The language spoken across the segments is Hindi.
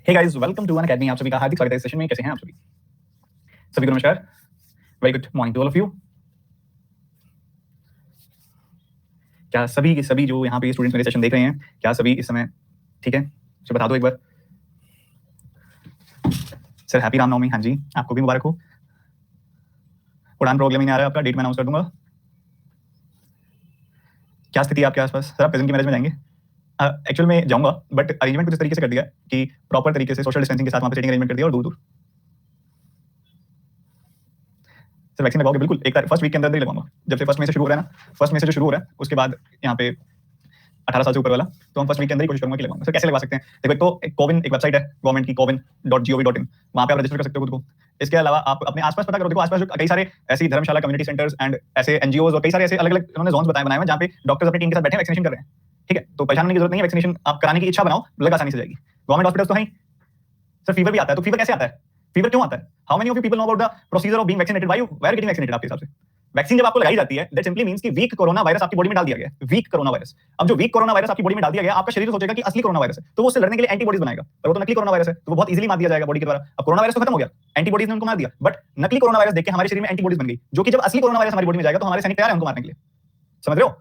Hey guys, welcome to Unacademy. आप सभी का हार्दिक स्वागत है इस सेशन में। कैसे हैं आप सभी? सभी को नमस्कार। Very good morning to all of you. क्या सभी के सभी जो यहाँ पे स्टूडेंट्स मेरे सेशन देख रहे हैं, क्या सभी इस समय ठीक है? मुझे बता दो एक बार। Sir happy Ramnavami. हाँ जी, आपको भी मुबारक हो। उड़ान प्रोग्राम नहीं आ रहा है आपका, डेट मैं अनाउंस कर दूंगा। क्या स्थिति है आपके आसपास? सर आप प्रेजेंट की मैरिज में जाएंगे? एक्चुअल में जाऊंगा, बट अरेंजमेंट कुछ इस तरीके से कर दिया कि प्रॉपर तरीके से सोशल डिस्टेंसिंग के साथ वहाँ पे सेटिंग अरेंजमेंट कर दिया और दूर। सर वैक्सीन लगाओगे? बिल्कुल, एक फर्स्ट वीक के अंदर ही लगाऊंगा। जब से फर्स्ट में से शुरू हो रहा है ना, फर्स्ट में से जो शुरू हो रहा है उसके बाद यहाँ पे 18 साल से ऊपर वाला, तो हम फर्स्ट वीक के अंदर ही कोशिश करूंगा कि लगवाऊंगा। सर कैसे लगवा सकते हैं? देखो, एक तो कोविन एक वेबसाइट है गवर्नमेंट की, covid.gov.in, वहां पे आप रजिस्टर कर सकते हो खुद को। इसके अलावा आप अपने आसपास पता करो। देखो आसपास कई सारे ऐसी धर्मशाला, कम्युनिटी सेंटर्स एंड ऐसे एनजीओज और कई सारे ऐसे अलग अलग उन्होंने जोन्स बनाए हैं जहां पे डॉक्टर्स अपनी टीम के साथ बैठे वैक्सीनेशन कर रहे हैं। ठीक है, तो परेशान होने की जरूरत नहीं है। वैक्सीनेशन आप कराने की इच्छा बनाओ, लग आसानी से जाएगी। गवर्नमेंट हॉस्पिटल्स तो है। सर फीवर भी आता है, तो फीवर कैसे आता है? फीवर क्यों आता है? How many of you people know about the procedure of being vaccinated? Why you were getting vaccinated? आपके हिसाब से वैक्सीन जब आपको लगाई जाती है, दैट सिंपली मींस कि वीक कोरोना वायरस आपकी बॉडी में डाल दिया गया है। Weak corona virus. अब जो वीक कोरोना वायरस आपकी बॉडी में डाल दिया गया, आपका शरीर सोचेगा कि असली कोरोना वायरस है, तो वो उससे लड़ने के लिए एंटीबॉडीज बनाएगा। पर वो तो नकली कोरोना वायरस है, तो वो बहुत इजीली मार दिया जाएगा बॉडी के द्वारा। अब कोरोना वायरस तो खत्म हो गया, एंटीबॉडीज ने उनको मार दिया, बट नकली कोरोना वायरस देख के हमारे शरीर में एंटीबॉडीज बन गई, जो कि जब असली कोरोना वायरस हमारी बॉडी में जाएगा तो हमारे सैनिक तैयार है उनको मारने के लिए। समझ रहे हो?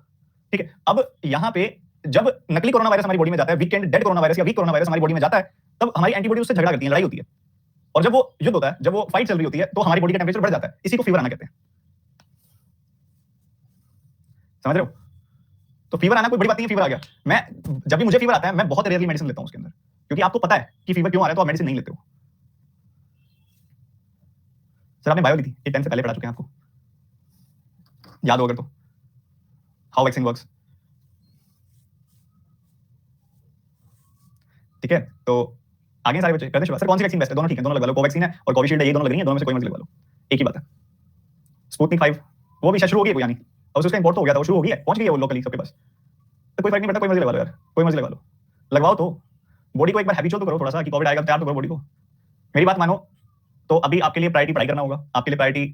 ठीक है, अब यहाँ पे जब नकली कोरोना वायरस हमारी बॉडी में जाता है, वीकेंड डेड कोरोना वायरस या वीक कोरोना वायरस हमारी बॉडी में जाता है, तब हमारी एंटीबॉडी उससे झगड़ा करती है, लड़ाई होती है। और जब वो युद्ध होता है, जब वो फाइट चल रही होती है, तो हमारी बॉडी का टेंपरेचर बढ़ जाता है। इसी को फीवर आना कहते हैं। समझ रहे हो? तो फीवर आना कोई बड़ी बात नहीं है। फीवर आ गया, मैं जब भी मुझे फीवर आता है, मैं बहुत रेयरली मेडिसिन लेता हूं उसके अंदर, क्योंकि आपको पता है कि फीवर क्यों आ रहा है, तो आप मेडिसिन नहीं लेते हो। सर आपने बायो ली थी, ये 10 से पहले पढ़ा चुके हैं, आपको याद हो अगर तो। How vaccine works. ठीक है, तो आगे सारे बच्चे करते हैं। सर कौन सी वैक्सीन बेस्ट है? दोनों ठीक है, दोनों लगवा लो। कोवैक्सीन है और कोविशील्ड है, ये दोनों लग रही है, दोनों में से कोई मर्जी लगवा लो, एक ही बात है। स्पुतनिक 5 वो भी शायद शुरू हो गई है, यानी अब उसका इंपोर्ट तो हो गया था, वो शुरू हो गई है, पहुंच गई है वो लोकली सबके पास। तो कोई फर्क नहीं पड़ता, कोई मर्जी लगवा लो यार, कोई मर्जी लगवा लो। लगवाओ तो बॉडी को एक बार हैबिचुअल तो करो थोड़ा सा कि कोविड आएगा, तैयार तो करो बॉडी को। मेरी बात मानो, तो अभी आपके लिए प्रायोरिटी पढ़ाई करना होगा। आपके लिए प्रायोरिटी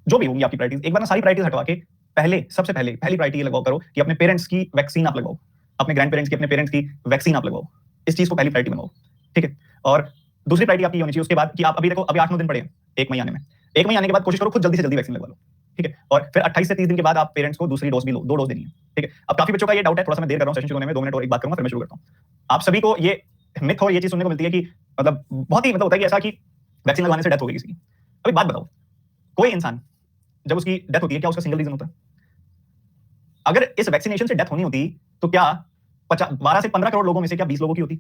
जो भी होगी आपकी प्रायोरिटीज, एक बार ना सारी प्रायोरिटीज हटवा के पहले सबसे पहले पहली प्रायोरिटी ये लगाओ करो कि अपने पेरेंट्स की वैक्सीन आप लगवाओ, अपने ग्रैंड पेरेंट्स की, अपने पेरेंट्स की वैक्सीन आप लगवाओ। इस चीज को पहली प्रायोरिटी बनाओ। ठीक है, और दूसरी प्रायोरिटी आपकी होनी चाहिए उसके बाद कि आप अभी देखो, अभी 8-9 दिन पड़े हैं 1 मई आने में। 1 मई आने के बाद कोशिश करो खुद जल्दी से जल्दी वैक्सीन लगवा लो। ठीक है, और फिर 28 से 30 दिन के बाद आप पेरेंट्स को दूसरी डोज भी लो, 2 डोज देनी है। ठीक है, अब काफी बच्चों का ये डाउट है, थोड़ा सा मैं देर कर रहा हूं सेशन शुरू होने में, 2 मिनट और एक बात करूंगा फिर मैं शुरू करता हूं। आप सभी को ये मिथ हो, ये चीज सुनने को मिलती है कि मतलब बहुत ही मतलब होता है कि ऐसा कि वैक्सीन लगवाने से डेथ हो गई किसी की। अभी बात बताओ, कोई इंसान जब उसकी डेथ होती है, क्या उसका सिंगल रीजन होता है? अगर इस वैक्सीनेशन से डेथ होनी होती तो क्या 12 से 15 करोड़ लोगों में से क्या 20 लोगों की होती?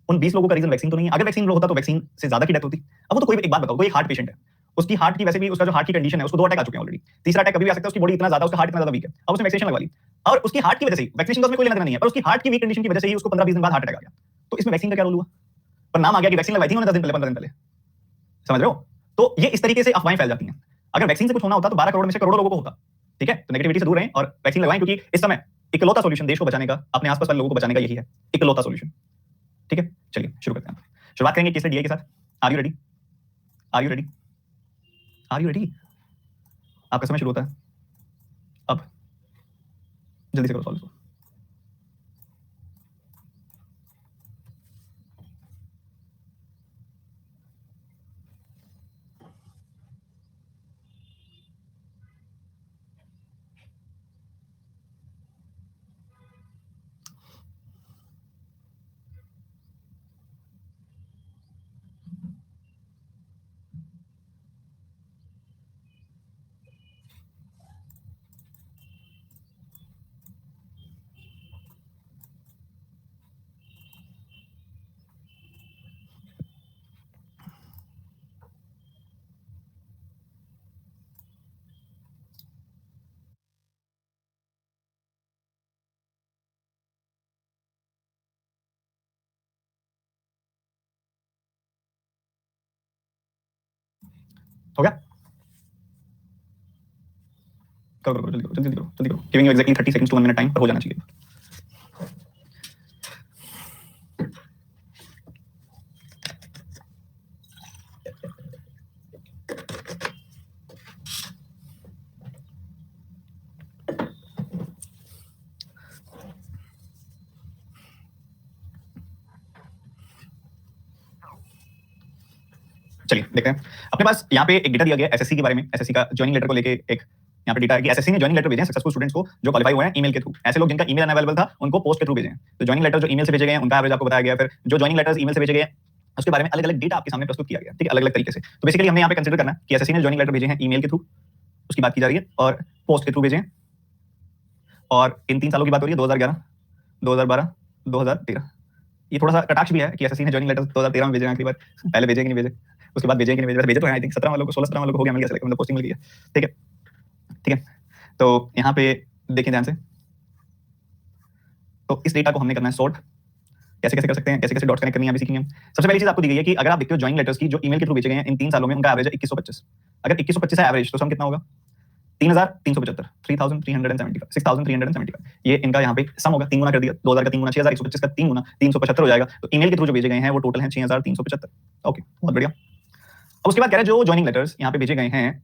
उन 20 लोगों का रीजन वैक्सीन तो नहीं है। अगर वैक्सीन होता तो वैक्सीन से ज्यादा की डेथ होती। अब वो तो कोई एक बात बताओ, कोई हार्ट पेशेंट है, उसकी हार्ट की वैसे भी उसका जो हार्ट की कंडीशन है, उसको 2 अटैक आ चुके हैं ऑलरेडी, तीसरा अटैक कभी भी आ सकता है, उसकी बॉडी इतना ज्यादा, उसका हार्ट इतना ज्यादा वीक है, अब उसने वैक्सीनेशन लगवा ली और उसकी हार्ट की वजह से ही, वैक्सीनेशन में कोई लेना देना नहीं है, पर उसकी हार्ट की वीक कंडीशन की वजह से ही उसको 15-20 दिन बाद हार्ट अटैक आ गया। तो इसमें वैक्सीन का क्या रोल हुआ? पर नाम आ गया कि वैक्सीन लगवाई थी उन्होंने 10 दिन पहले, 15 दिन पहले। समझ रहे हो? तो ये इस तरीके से अफवाहें फैल जाती हैं। अगर वैक्सीन से कुछ होना होता तो 12 करोड़ में से करोड़ों लोगों को होता। ठीक है, तो नेगेटिविटी से दूर रहें और वैक्सीन लगवाएं, क्योंकि इस समय इकलौता सॉल्यूशन देश को बचाने का, अपने आसपास वाले लोगों को बचाने का यही है, इकलौता सॉल्यूशन। ठीक है, चलिए शुरू करते हैं। शुरुआत करेंगे किससे? डीए के साथ। Are you ready? Are you ready? Are you ready? आपका समय शुरू होता है अब, जल्दी से करो सॉल्व। हो गया? करो करो जल्दी करो, जल्दी करो, जल्दी करो। Giving you exactly 30 seconds to 1 minute time पर हो जाना चाहिए। चलिए देखते हैं। अपने पास यहाँ पे एक डेटा दिया गया है एसएससी के बारे में, एसएससी का जॉइनिंग लेटर को लेके एक यहाँ पे डेटा है कि एसएससी ने जॉइनिंग लेटर भेजे हैं सक्सेसफुल स्टूडेंट्स को जो क्वालीफाई हुए हैं ईमेल के थ्रू। ऐसे लोग जिनका ईमेल अनअवेलेबल था उनको पोस्ट के थ्रू भेजे हैं। तो जॉइनिंग लेटर जो ईमेल से भेजे गए हैं उनका एवरेज आपको बताया गया, फिर जो जॉइनिंग लेटर्स ईमेल से भेजे गए हैं उसके बारे में अलग-अलग डेटा आपके सामने प्रस्तुत किया गया है, ठीक है, अलग-अलग तरीके से। तो बेसिकली हमने यहाँ पे कंसीडर करना है कि एसएससी ने जॉइनिंग लेटर भेजे हैं ईमेल के थ्रू, उसकी बात की जा रही है, और पोस्ट के थ्रू भेजे हैं, और इन 3 सालों की बात हो रही है 2011, 2012, 2013। ये थोड़ा सा कटाक्ष भी है कि एसएससी ने जॉइनिंग लेटर 2013 में भेजे हैं आखिरी बार, पहले भेजे कि नहीं भेजे, उसके बाद भेजे कि नहीं भेजे। वैसे भेजे तो हैं आई थिंक 17 वालों को, 16-17 वालों को हो गया, मिल गया सेलेक्ट, मतलब पोस्टिंग मिल गई है, ठीक है, ठीक है। तो यहाँ पे देखें ध्यान से, तो इस डेटा को हमने करना है सॉर्ट। कैसे कैसे कर सकते हैं, कैसे कैसे डॉट्स कनेक्ट करनी है, अभी सीखेंगे हम। सबसे पहली चीज आपको दी गई है कि अगर आप देखते हो जॉइनिंग लेटर्स की जो ईमेल के थ्रू भेजे गए हैं इन 3 सालों में, उनका एवरेज है 2125। अगर 2125 है एवरेज, तो सम कितना होगा? 3375, 3375, 6375। ये इनका यहाँ पे सम होगा, 3 गुना कर दिया, 2000 का 3 गुना 6000, 125 का 3 गुना 375 हो जाएगा। तो ईमेल के थ्रू जो भेजे गए हैं वो टोटल है 6375। ओके, बहुत बढ़िया। अब उसके बाद कह रहे हैं जो जॉइनिंग लेटर्स यहाँ पे भेजे गए हैं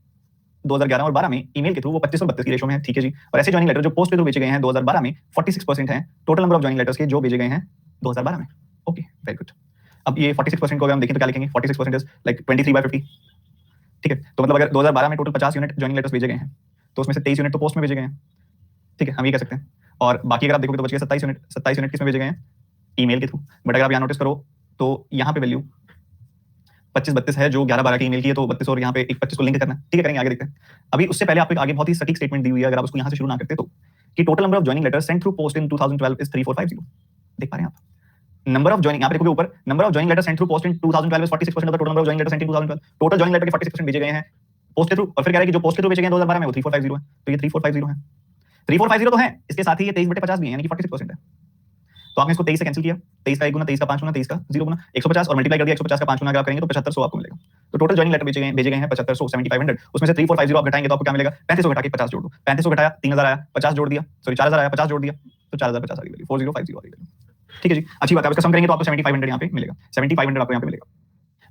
2011 और 12 में ईमेल के थ्रू, वो 25 और 32 की रेशो में है, ठीक है जी। और ऐसे जॉइनिंग लेटर जो पोस्ट के थ्रू भेजे गए हैं 2012 में 46% है total number of joining letters के जो भेजे गए हैं 2012 में। Okay, very good. अब ये 46% को अगर हम देखें तो क्या लिखेंगे? 46% इज लाइक 23/50, ठीक है। तो मतलब अगर 2012 में टोटल 50 यूनिट जॉइनिंग लेटर्स भेजे गए हैं तो उसमें से 23 यूनिट तो पोस्ट में भेजे गए हैं, ठीक है, हम ये कह सकते हैं। और बाकी अगर आप देखोगे तो बच गए 27 यूनिट। 27 यूनिट किसमें भेजे गए हैं? ईमेल के थ्रू। बट अगर आप यहाँ नोटिस करो तो यहाँ पे वैल्यू 25-32 है जो 11-12 की ईमेल की है, तो 32 और यहाँ पे 25 को लिंक करना है, ठीक है, करेंगे, आगे देखते हैं। अभी उससे पहले आपको आगे बहुत ही सटीक स्टेटमेंट दी हुई है, अगर आप उसको यहाँ से शुरू ना करते तो, कि total number of joining letters sent through post in 2012 is 3450। देख पा रहे हैं आप? नंबर ऑफ जॉइनिंग, यहाँ पे देखोगे ऊपर, number of joining letters sent through post in 2012 is 46% of the total number of joining letters sent in 2012। Total joining letter के 46% भेजे गए हैं पोस्ट के थ्रू, और फिर कह रहे हैं कि जो पोस्ट के थ्रू भेजे गए 2012 में वो 3450 है, तो ये 3450 है। 3450 तो है, इसके साथ ही ये 23/50 भी है, यानी कि 46% है। तो आपने इसको 23 से कैंसिल किया, 23 का 1 गुना, 23 का 5 गुना, 23 का 0 गुना, 150 और मल्टीप्लाई कर दिया 150 का 5 गुना अगर आप करेंगे तो 7500 आपको मिलेगा। तो टोटल जॉइनिंग लेटर भेजे गए हैं 7500, 7500, उसमें से 3450 आप घटाएंगे तो आपको क्या मिलेगा? 3500 घटा के 50 जोड़ दो, 3500 घटाया 3000 आया, 50 जोड़ दिया, सॉरी 4000 आया, 50 जोड़ दिया, तो 4050 आ गई वैल्यू, 4050 आ गई वैल्यू, ठीक है जी। अच्छी बात है, इसका सम करेंगे तो आपको 7500 यहाँ पे मिलेगा, 7500 आपको यहाँ पे मिलेगा।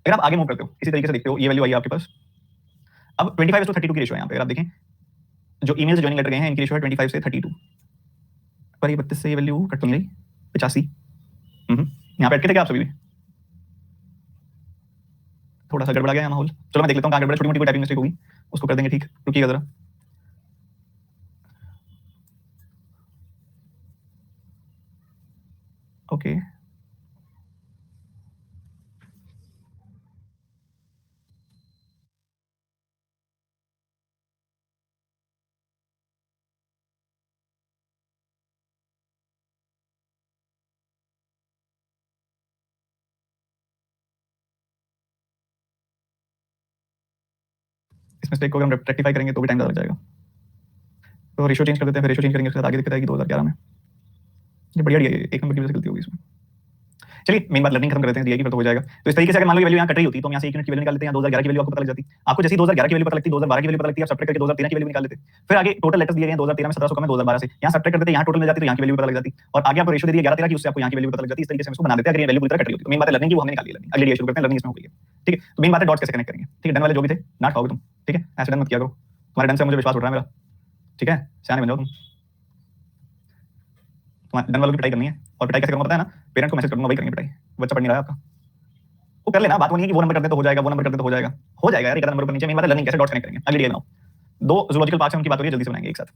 अगर आप आगे मूव करते हो इसी तरीके से देखते हो, ये वैल्यू आई है आपके पास। अब 25:32 की रेशो है यहाँ पे, अगर आप देखें जो ईमेल से जॉइनिंग लेटर गए हैं इनकी रेशो है 25 से 32, पर ये 32 से ये वैल्यू कट तो नहीं रही, 85। यहाँ पे अटके थे क्या आप सभी भी? थोड़ा सा गड़बड़ा गया है माहौल, चलो मैं देख लेता हूँ कहाँ गड़बड़ा, छोटी मोटी कोई टाइपिंग मिस्टेक होगी उसको कर देंगे ठीक, रुकिएगा जरा। ओके, इस मिस्टेक को हम रेक्टिफाई करेंगे तो भी टाइम ज़्यादा लग जाएगा। तो रेशो चेंज कर देते हैं, फिर रेशो चेंज करेंगे उसके बाद आगे दिक्कत आएगी 2011 में। ये बढ़िया है, एक नंबर की वजह से गलती होगी इसमें। चलिए मेन बात लर्निंग खत्म कर देते हैं, दिया की फिर तो हो जाएगा। तो इस तरीके से अगर मान लो ये वैल्यू यहाँ कट रही होती तो हम यहाँ से 1 यूनिट की वैल्यू निकाल लेते हैं, 2011 की वैल्यू आपको पता लग जाती। आपको जैसे 2011 की वैल्यू पता लगती, 2012 की वैल्यू पता लगती, आप सब्ट्रैक्ट करके 2013 की वैल्यू निकाल लेते। फिर आगे टोटल लेटर्स दिए गए हैं 2013 में 1700 कम है 2012 से, यहाँ सब्ट्रैक्ट कर देते, यहाँ टोटल मिल जाती तो यहाँ की वैल्यू पता लग जाती, और आगे आपको रेशो दे दिया 11-13 की, उससे आपको यहाँ की वैल्यू पता लग जाती। इस तरीके से हम इसको बना देते हैं अगर ये वैल्यू पूरी तरह कट रही होती। तो मेन बात है लर्निंग की, वो हमने निकाल ली लर्निंग। अगली शुरू करते हैं, लर्निंग इसमें हो गई है, ठीक है। तो मेन बात है डॉट्स कैसे कनेक्ट करेंगे, ठीक है। डन वाले जो भी थे ना खाओगे तुम, ठीक है, ऐसे डन मत किया करो, तुम्हारे डन से मुझे विश्वास उठ रहा है मेरा, ठीक है, सियाने बन जाओ तुम। तुम्हारे डन वालों की पिटाई करनी है, और पिटाई कैसे करूँगा पता है ना? पेरेंट को मैसेज करूँगा, वही करेंगे पिटाई। बच्चा पढ़ नहीं रहा है आपका, वो कर लेना, बात वो नहीं है कि वो नंबर कर दे तो हो जाएगा, वो नंबर कर दे तो हो जाएगा, हो जाएगा यार, एक आधा नंबर ऊपर नीचे। मेन बात है लर्निंग कैसे डॉट्स कनेक्ट करेंगे। अगली डीएल बनाओ, 2 जूलॉजिकल पार्ट्स हैं उनकी बात हो रही है, जल्दी से बनाएंगे एक साथ।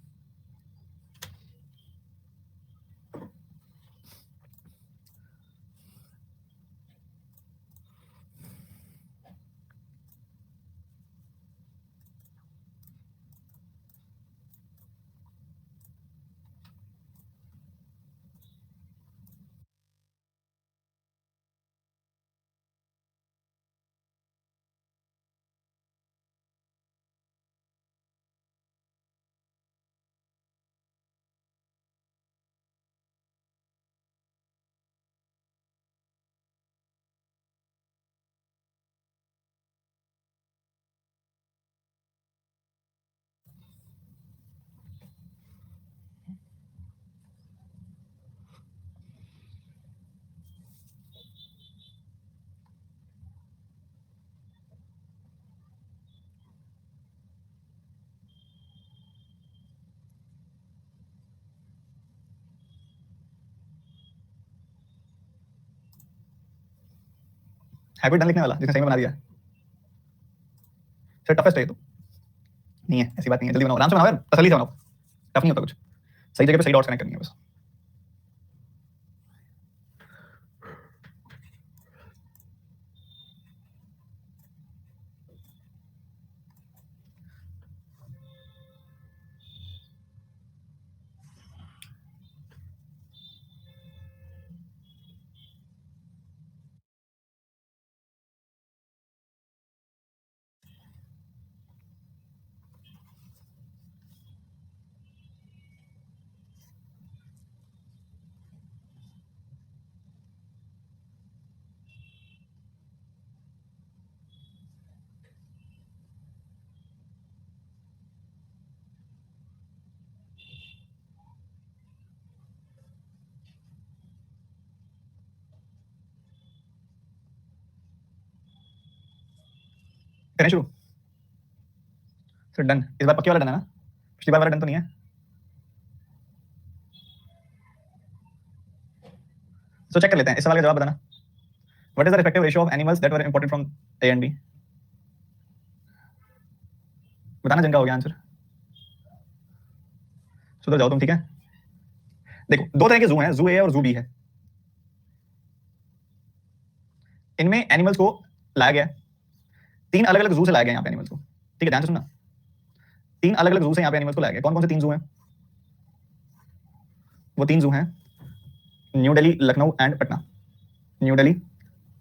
हैबिट डन लिखने वाला जिसने सही में बना दिया। फिर टफेस्ट है ये तो नहीं है, ऐसी बात नहीं है, जल्दी बनाओ, आराम से बनाओ यार, तसल्ली से बनाओ, टफ नहीं होता कुछ, सही जगह पे सही डॉट्स कनेक्ट करनी है बस। करें शुरू, फिर डन, इस बार पक्के वाला डन है ना, पिछली बार वाला डन तो नहीं है। तो चेक कर लेते हैं, इस सवाल का जवाब बताना, what is the respective ratio of animals that were imported from A and B, बताना जिनका हो गया आंसर, सुधर जाओ तुम, ठीक है। देखो दो तरह के जू हैं, जू ए और जू बी है, इनमें एनिमल्स को लाया गया, तीन अलग अलग जू से लाया गया यहाँ पे एनिमल्स को, ठीक है, ध्यान से सुनना, तीन अलग अलग जू से यहाँ पे एनिमल्स को लाया गया। कौन कौन से तीन जू हैं? वो तीन जू हैं new Delhi, Lucknow and Patna, new Delhi,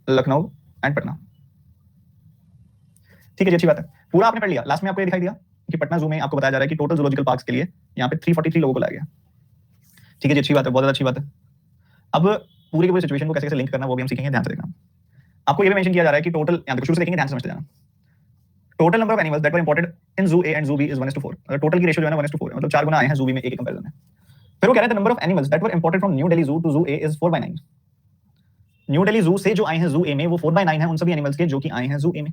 Lucknow and Patna, ठीक है जी, अच्छी बात है, पूरा आपने पढ़ लिया। लास्ट में आपको ये दिखाई दिया कि पटना जू में आपको बताया जा रहा है कि टोटल जूलॉजिकल पार्क्स के लिए यहाँ पे 343 लोगों को लाया गया, ठीक है जी, अच्छी बात है, बहुत ज्यादा अच्छी बात है। अब पूरी की पूरी सिचुएशन को कैसे कैसे लिंक करना वो भी हम सीखेंगे, ध्यान से देखना। आपको ये भी मेंशन किया जा रहा है कि टोटल, यहाँ देखो शुरू से देखेंगे, ध्यान से समझते जाना, total number of animals that were imported in zoo A and zoo B is 1:4, मतलब टोटल की रेशियो जो है ना 1:4 है, मतलब 4 गुना आए हैं जू बी में, एक कंपैरिजन में। फिर वो कह रहे हैं number of animals that were imported from new Delhi zoo to zoo A is 4/9, new Delhi जू से जो आए हैं जू ए में वो 4/9 है उन सभी एनिमल्स के जो कि आए हैं जू ए में,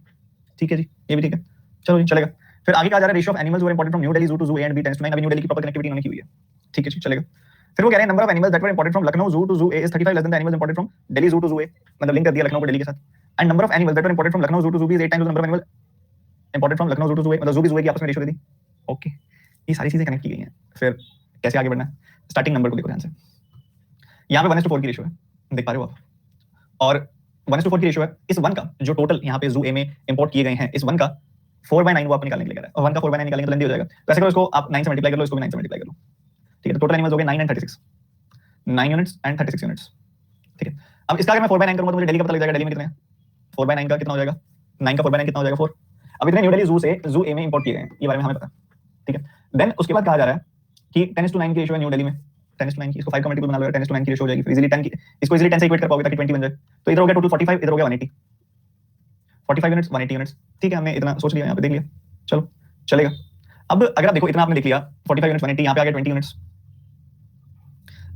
ठीक है जी, ये भी ठीक है, चलो जी चलेगा। फिर आगे कहा जा रहा है ratio of animals were imported from new Delhi zoo to zoo A and B 10:9, अभी न्यू दिल्ली की प्रॉपर कनेक्टिविटी उन्होंने की हुई है, ठीक है जी, चलेगा। फिर वो कह रहे हैं number of animals that were imported from Lucknow zoo to zoo A is 35 less than the animals imported from Delhi zoo to zoo ए, मतलब लिंक कर दिया लखनऊ को दिल्ली के साथ, and number of animals that were imported from Lucknow zoo to zoo B is 8 times the number of animals imported from Lucknow zoo to zoo ए, मतलब जू की जू ए की आपस में रेशियो दे दी, ओके, ये सारी चीजें कनेक्ट की गई हैं। फिर कैसे आगे बढ़ना है, स्टार्टिंग नंबर को देखो ध्यान से, यहाँ पे 1:4 की रेशियो है, देख पा रहे हो आप, और 1:4 की रेशियो है, इस 1 का जो टोटल यहाँ पे जू ए में इंपोर्ट किए गए हैं, इस 1 का 4/9 वो आपको निकालने के लिए कह रहा है, और 1 का 4/9 निकालेंगे तो लेंदी हो जाएगा, तो ऐसे करो इसको आप 9 से मल्टीप्लाई कर लो, इसको भी 9 से मल्टीप्लाई कर लो, ठीक है, तो टोटल एनिमल्स हो गए 9 एंड 36, 9 यूनिट्स एंड 36 यूनिट्स, ठीक है। अब इसका अगर मैं 4/9 करूंगा तो मुझे दिल्ली का पता लग जाएगा, दिल्ली में कितने हैं, 4/9 का कितना हो जाएगा, 9 का 4/9 कितना हो जाएगा 4, अब इतने न्यू दिल्ली जू से जू ए में इंपोर्ट किए गए हैं, ये बारे में हमें पता है, ठीक है। देन उसके बाद कहा जा रहा है कि 10:9 की रेशियो है न्यू दिल्ली में, 10:9 की, इसको 5 का मल्टीपल बना लो, 10:9 की रेशियो हो जाएगी, फिर इजीली 10 की, इसको इजीली 10 से इक्वेट कर पाओगे ताकि 20 बन जाए, तो इधर हो गया टोटल 45, इधर हो गया 180, 45 यूनिट्स 180 यूनिट्स, ठीक है, हमने इतना सोच लिया, यहाँ पे देख लिया, चलो चलेगा। अब अगर आप देखो इतना आपने देख लिया, 45 यूनिट्स 180, यहाँ पे आ गया 20 यूनिट्स,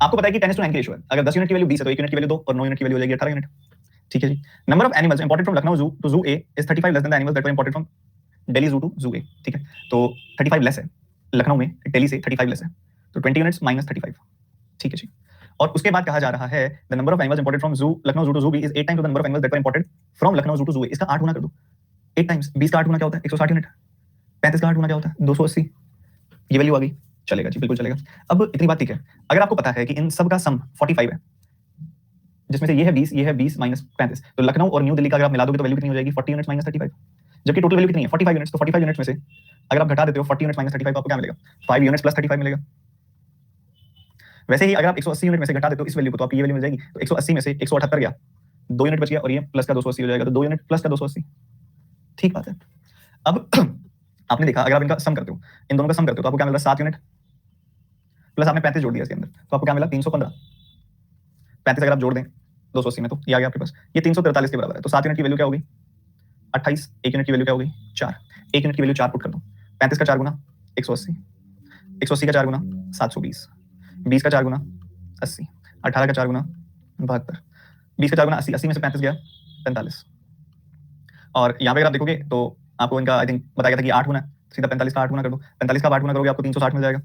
आपको पता है कि 10:9 की रेशियो है, अगर 10 यूनिट की वैल्यू 20 है तो 1 यूनिट की वैल्यू 2 और 9 यूनिट की वैल्यू हो जाएगी 18 यूनिट, ठीक है जी। Number of animals imported from Lucknow zoo to zoo A is 35 less than the animals that were imported from Delhi zoo to zoo ए, ठीक है, तो 35 लेस है लखनऊ में, दिल्ली से 35 लेस है, तो 20 यूनिट्स माइनस 35, ठीक है जी। और उसके बाद कहा जा रहा है the number of animals imported from zoo Lucknow zoo to zoo B is 8 times the number of animals that were imported from Lucknow zoo to zoo ए, इसका 8 गुना कर दो, 8 टाइम्स 20 का 8 गुना क्या होता है 160 यूनिट, 35 का 8 गुना क्या होता है 280, ये वैल्यू आ गई, चलेगा जी, बिल्कुल चलेगा। अब इतनी बात ठीक है, अगर आपको पता है कि इन सब का सम 45 है, जिसमें से ये है 20, ये है 20 माइनस 35, तो लखनऊ और न्यू दिल्ली का अगर आप मिला दोगे तो वैल्यू कितनी हो जाएगी 40 यूनिट्स माइनस 35, जबकि टोटल वैल्यू कितनी है 45 यूनिट्स, तो 45 यूनिट्स में से अगर आप घटा देते हो 40 यूनिट्स माइनस 35 आपको क्या मिलेगा 5 यूनिट्स प्लस 35 मिलेगा। वैसे ही अगर आप 180 यूनिट में से घटा देते हो इस वैल्यू को तो आपकी ये वैल्यू मिल जाएगी, तो 180 में से 178 गया, 2 यूनिट बच गया और ये प्लस का 280 हो जाएगा, तो 2 यूनिट प्लस का 280, ठीक बात है। अब आपने देखा अगर आप इनका सम करते हो, इन दोनों का सम करते हो तो आपको क्या मिल रहा है 7 यूनिट, प्लस आपने 35 जोड़ दिया इसके अंदर तो आपको क्या मिला 315, 35 अगर आप जोड़ दें 280 में तो ये आ गया आपके पास, ये 343 के बराबर है, तो 7 यूनिट की वैल्यू क्या होगी 28, 1 यूनिट की वैल्यू क्या होगी 4, 1 यूनिट की वैल्यू 4 पुट कर दो, 35 का 4 गुना 180, 180 का 4 गुना 720, 20 का 4 गुना 80, 18 का 4 गुना 72, 20 का 4 गुना 80, 80 में से 35 गया 45, और यहाँ पे अगर आप देखोगे तो आपको इनका आई थिंक बताया था कि 8 गुना, सीधा 45 का 8 गुना कर दो, 45 का 8 गुना करोगे आपको 360 मिल जाएगा।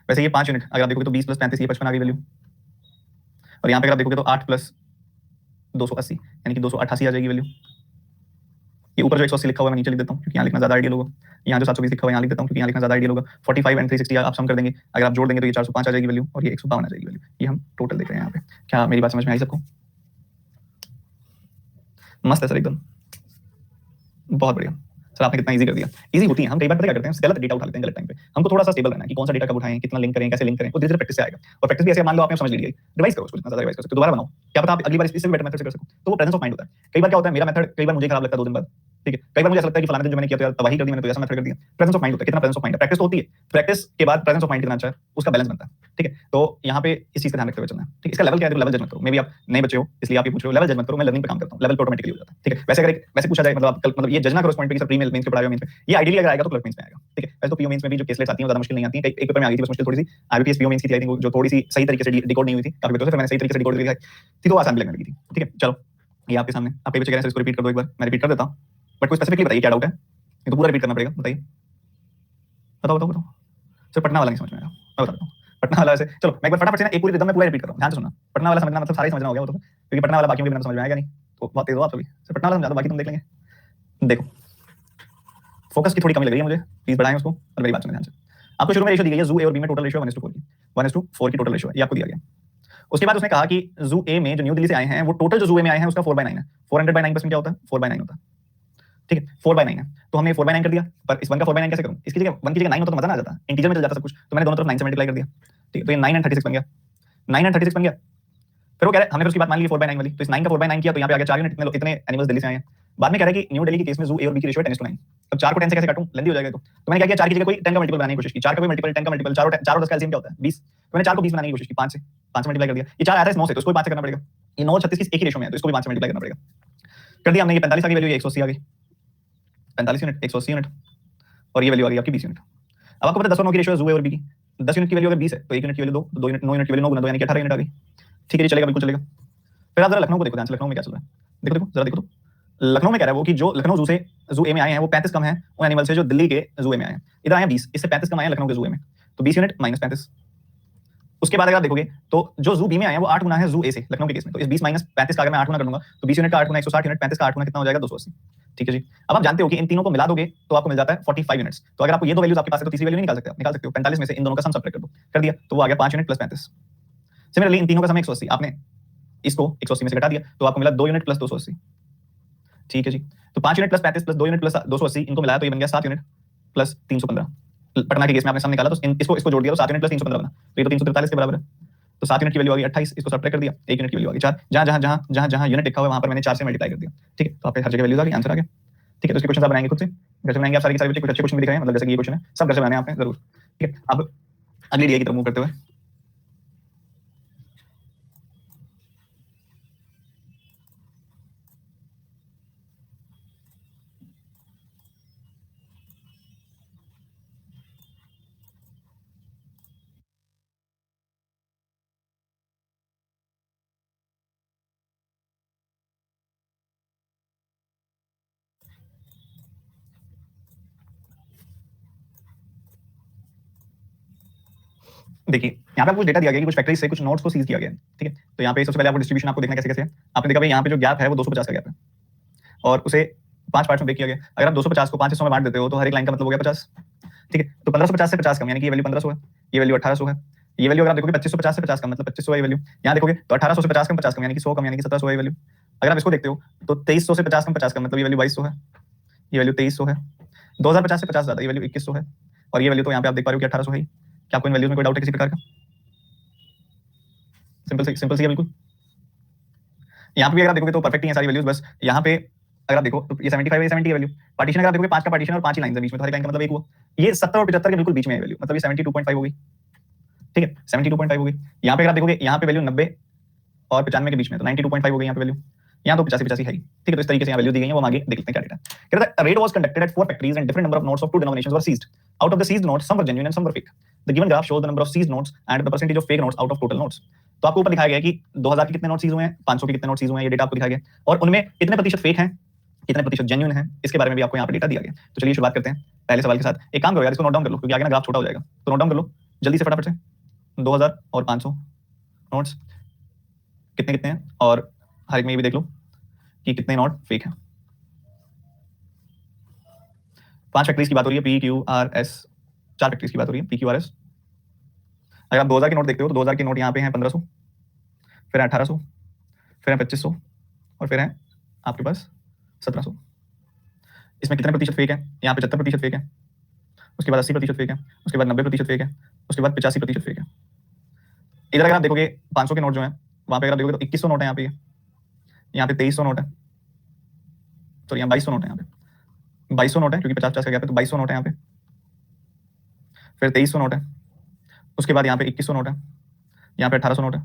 वैसे ये 5 यूनिट अगर आप देखोगे तो 20 प्लस 35 ये 55 आ गई वैल्यू, और यहाँ पे अगर आप देखोगे तो 8 प्लस 280 यानी कि 288 आ जाएगी वैल्यू, ये ऊपर जो 180 लिखा हुआ है मैं नीचे लिख देता हूँ क्योंकि यहाँ लिखना ज्यादा आइडियल होगा। यहाँ जो 720 लिखा हुआ है यहाँ लिख देता हूँ क्योंकि यहाँ लिखना ज्यादा आइडियल होगा। 45 एंड 360 आप सम कर देंगे, अगर आप जोड़ देंगे तो ये 405 आ जाएगी वैल्यू और ये 152 आ जाएगी वैल्यू। ये हम टोटल देख रहे हैं यहाँ पे। क्या मेरी बात समझ में आई सबको? मस्त है सर एकदम, बहुत बढ़िया सर, आपने कितना इजी कर दिया। इजी होती है, हम कई बार पता क्या करते हैं, गलत डेटा उठा लेते हैं गलत टाइम पे। हमको थोड़ा सा स्टेबल रहना है कि कौन सा डेटा कब उठाएं, कितना लिंक करें, कैसे लिंक करें, वो धीरे धीरे प्रैक्टिस से आएगा। और प्रैक्टिस भी ऐसे मान लो आपने समझ ली, रिवाइज करो उसको, जितना ज्यादा रिवाइज कर सकते हो दोबारा बनाओ, क्या पता आप अगली बार इससे भी बेटर मेथड से कर सको। तो वो प्रेजेंस ऑफ माइंड होता है। कई बार क्या होता है, मेरा मेथड कई बार मुझे खराब लगता है 2 दिन बाद, ठीक है, कई बार मुझे ऐसा लगता है कि फलाने दिन जो मैंने किया तो यार तबाही कर दी मैंने, तो ऐसा मेथड कर दिया। प्रेजेंस ऑफ माइंड होता है, कितना प्रेजेंस ऑफ माइंड है। प्रैक्टिस तो होती है, प्रैक्टिस के बाद प्रेजेंस ऑफ माइंड कितना अच्छा है उसका बैलेंस बनता है, ठीक है। तो यहाँ पे इस चीज का ध्यान रखते हुए चलना है, ठीक है। इसका लेवल क्या है, लेवल जज मत करो। मे भी आप नए बच्चे हो इसलिए आप ये पूछ रहे हो, लेवल जज मत करो, मैं लर्निंग पे काम करता हूँ, लेवल पे ऑटोमेटिकली हो जाता है, ठीक है। वैसे अगर वैसे पूछा जाए मतलब आप मतलब ये जज ना करो इस पॉइंट पे कि सर प्री मेंस के पढ़ाई मेंस में, ये आइडियली अगर आएगा तो क्लर्क मेंस में आएगा, ठीक है। वैसे तो पीओ मेंस में भी जो केसलेट्स आती हैं ज्यादा मुश्किल नहीं आती है, एक पेपर में आ गई थी बस मुश्किल थोड़ी सी, आईबीपीएस पीओ मेंस की थी आई थिंक, जो थोड़ी सी सही तरीके से डिकोड नहीं हुई थी, काफी बच्चों से फिर मैंने सही तरीके से डिकोड करके थी, तो आसान भी लगने लगी थी, ठीक है। चलो ये आपके सामने, आप कई बच्चे कह रहे हैं इसको रिपीट कर दो एक बार, मैं रिपीट कर देता हूँ, बट कोई स्पेसिफिकली बताइए क्या डाउट है, ये तो पूरा रिपीट करना पड़ेगा, बताइए, बताओ बताओ बताओ। सर पटना वाला नहीं समझ में आया, मैं बताता हूँ। पटना वाला ऐसे, चलो मैं एक बार फटाफट से ना एक पूरी रिदम में पूरा रिपीट कर रहा हूँ, ध्यान से सुनना। पटना वाला समझना मतलब सारे समझना हो गया वो तो, क्योंकि पटना वाला बाकियों के बिना समझ में आएगा नहीं, तो बहुत तेज हो आप सभी। सर पटना वाला समझा दो, बाकी तुम देख लेंगे। देखो फोकस की थोड़ी कमी लग रही है मुझे, प्लीज बढ़ाएं उसको और मेरी बात सुनें ध्यान से। आपको शुरू में रेशियो दी गई है, जू ए और बी में टोटल रेशियो 1:4 की, 1:4 की टोटल रेशियो है, ये आपको दिया गया। उसके बाद उसने कहा कि जू ए में जो न्यू दिल्ली से आए हैं वो टोटल जो जू ए में आए हैं उसका 4/9 है। 400/9% क्या होता है, 4/9 होता है, ठीक है। 4/9 है तो हमने 4/9 कर दिया, पर इस 1 का 4/9 कैसे करूं, इसकी जगह 1 की जगह 9 होता तो मजा ना आ जाता, इंटीजर में चल जाता सब कुछ, तो मैंने दोनों तरफ 9 से मल्टीप्लाई कर दिया, ठीक है। तो ये 9 एंड 36 बन गया, 9 एंड 36 बन गया। फिर वो कह रहे हमने फिर उसकी बात मान ली 4/9 वाली, तो इस 9 का 4/9 किया तो यहाँ पे आ गया 4 यूनिट, इतने एनिमल्स दिल्ली से आए हैं। बाद में कह रहा है कि न्यू दिल्ली के केस में जू ए और बी की रेशियो 10:9। अब 4 को 10 से कैसे काटूं, लेंदी हो जाएगा। तो मैंने क्या किया, 4 की जगह कोई 10 का मल्टीपल बनाने की कोशिश की, 4 का कोई मल्टीपल 10 का मल्टीपल, 4 और 10 का एलसीएम क्या होता है 20, तो मैंने 4 को 20 बनाने की कोशिश की, 5 से मल्टीप्लाई कर दिया। ये 4 आया था इस 9 से, तो इसको भी 5 से करना पड़ेगा। ये 9 और 36 की एक ही रेशियो में है तो इसको भी 5 से मल्टीप्लाई करना पड़ेगा। कर दिया हमने, ये 45 आ गई वैल्यू, ये 180 आ गई, 45 यूनिट 180 यूनिट, और ये वैल्यू आ गई आपकी 20 यूनिट। अब आपको पता है 10 और 9 की रेशियो है जू ए और बी की, 10 यूनिट की वैल्यू अगर 20 है तो 1 यूनिट की वैल्यू 2, 2 यूनिट 9 यूनिट की वैल्यू 9 गुना 2 यानी कि 18 यूनिट आ गई, ठीक है जी, चलेगा, बिल्कुल चलेगा। फिर आप जरा लखनऊ को देखो ध्यान से, लखनऊ में क्या चल रहा है, देखो देखो जरा देखो तो। लखनऊ में कह रहा है वो कि जो लखनऊ जू ए में आए हैं वो 35 कम है उन एनिमल से जो दिल्ली के जू ए में आए हैं। इधर आए हैं 20, इससे 35 कम आए हैं लखनऊ के जू ए में, तो 20 यूनिट माइनस 35। उसके बाद अगर आप देखोगे तो जो जू बी में आए हैं वो 8 गुना है जू ए से लखनऊ के केस में, तो इस 20 माइनस 35 का अगर मैं 8 गुना कर दूंगा तो 20 यूनिट का 8 गुना 160 यूनिट, 35 का 8 गुना कितना हो जाएगा 280, ठीक है जी। अब आप जानते हो कि इन तीनों को मिला दोगे तो आपको मिल जाता है 45 यूनिट्स। तो अगर आपको ये दो वैल्यूज आपके पास है तो तीसरी वैल्यू नहीं निकाल सकते, आप निकाल सकते हो 45 में से इन दोनों का सम सब्ट्रैक्ट कर दो, कर दिया तो वो आ गया 5 यूनिट प्लस 35। सिमिलरली इन तीनों का सम 180, आपने इसको 180 में से घटा दिया तो आपको मिला 2 यूनिट प्लस 280, ठीक है जी। तो 5 unit plus 35 plus 2 unit plus 280 इनको मिलाया तो ये बन गया 7 यूनिट प्लस 315। पटना के केस में आपने सम निकाला तो इसको जोड़ दिया तो 7 यूनिट प्लस 315 बना, तो ये तो 343 के बराबर है। तो 7 यूनिट की वैल्यू आ गई 28, इसको सब्ट्रैक्ट कर दिया, 1 यूनिट की वैल्यू आ गई 4, जहां यूनिट लिखा हुआ है वहां पर मैंने 4 से मल्टीप्लाई कर दिया, ठीक है। तो आपके हर जगह वैल्यूज आ गई, आंसर आ गया, ठीक है। तो इसके क्वेश्चन आप बनाएंगे खुद से, घर से बनाएंगे आप, सारे के सारे बच्चे कुछ अच्छे क्वेश्चन भी दिख रहे हैं, मतलब जैसे कि ये क्वेश्चन है सब घर से बनाने हैं आपने जरूर, ठीक है। अब अगली डीआई की तरफ मूव करते हुए, देखिए यहाँ पे आपको कुछ डेटा दिया गया कि कुछ फैक्ट्रीज से कुछ नोट्स को सीज किया गया है, ठीक है। तो यहाँ पे सबसे पहले आपको डिस्ट्रीब्यूशन आपको देखना कैसे कैसे है। आपने देखा भाई यहाँ पे जो गैप है वो 250 का गैप है और उसे 5 पार्ट्स में ब्रेक किया गया। अगर आप 250 को 5 हिस्सों में बांट देते हो तो हर एक लाइन का मतलब हो गया 50, ठीक है। तो 1550 से 50 कम यानी कि ये वैल्यू 1500 है, ये वैल्यू 1800 है। ये वैल्यू अगर आप देखोगे 2550 से 50 कम मतलब 2500 है ये वैल्यू। यहाँ देखोगे तो 1800 से 50 कम 50 कम यानी कि 100 कम यानी कि 1700 है ये वैल्यू। अगर आप इसको देखते हो तो 2300 से 50 कम 50 कम मतलब ये वैल्यू 2200 है, ये वैल्यू 2300 है। 2050 से 50 ज्यादा ये वैल्यू 2100 है और ये वैल्यू तो यहाँ पे आप देख पा रहे हो कि 1800 है। क्या आपको इन वैल्यूज में कोई डाउट है किसी प्रकार का? सिंपल सी है बिल्कुल। यहाँ पे भी अगर आप देखोगे तो परफेक्ट ही है सारी वैल्यूज, बस यहाँ पे अगर आप देखो तो ये 75 है, 70 है वैल्यू। पार्टीशन अगर आप देखोगे 5 का पार्टीशन और 5 ही लाइन है बीच में, तो हर लाइन का मतलब एक हुआ। ये 70 और 75 के बिल्कुल बीच में है वैल्यू, मतलब ये 72.5 हो गई, ठीक है 72.5 हो गई। यहाँ पे अगर आप देखोगे यहाँ पे वैल्यू 90 और 95 के बीच में, तो 92.5 हो गई यहाँ पे वैल्यू। यहाँ तो 85 है ही, ठीक है। तो इस तरीके से यहाँ वैल्यू दी गई है, वो हम आगे देख लेते हैं क्या डेटा। कहता है raid was conducted at 4 factories and different number of notes of 2 denominations were seized. Out of the seized notes some were genuine and some were fake. The given graph shows the number of seized notes and the percentage of fake notes out of total notes. तो आपको ऊपर दिखाया गया है कि 2000 के कितने नोट सीज हुए हैं, 500 के कितने नोट सीज हुए हैं, ये डेटा आपको दिखाया गया और उनमें कितने प्रतिशत फेक हैं, कितने प्रतिशत जेन्युइन है, इसके बारे में भी आपको यहाँ पे डेटा दिया गया। तो चलिए शुरुआत करते हैं पहले सवाल के साथ। एक काम करो यार, इसको नोट डाउन कर लो क्योंकि आगे ना ग्राफ छोटा हो जाएगा, तो नोट डाउन कर लो जल्दी से फटाफट से। 2000 और 500 नोट्स कितने कितने हैं और हर एक में ये भी देख लो कि कितने नोट फेक हैं। 5 फैक्ट्रीज की बात हो रही है, P Q R S, 4 factories की बात हो रही है, पी क्यू आर एस। अगर आप 2000 के नोट देखते हो तो 2000 के नोट यहाँ पे हैं 1500, फिर है 1800, फिर है 2500 और फिर है आपके पास 1700। इसमें कितने प्रतिशत फेक है? यहाँ पे 75% फेक है, उसके बाद 80% फेक है, उसके बाद 90% फेक है, उसके बाद 85% फेक है। इधर अगर आप देखोगे 500 के नोट जो है वहां पे अगर आप देखोगे तो 2100 नोट है यहाँ पे, यहाँ पे 2300 नोट है, सॉरी यहाँ 2200 नोट है, यहाँ पे 2200 नोट है क्योंकि 50-50 का गैप है, तो 2200 नोट है यहाँ पे, फिर 2300 नोट है, उसके बाद यहाँ पे 2100 नोट है, यहाँ पे 1800 नोट है।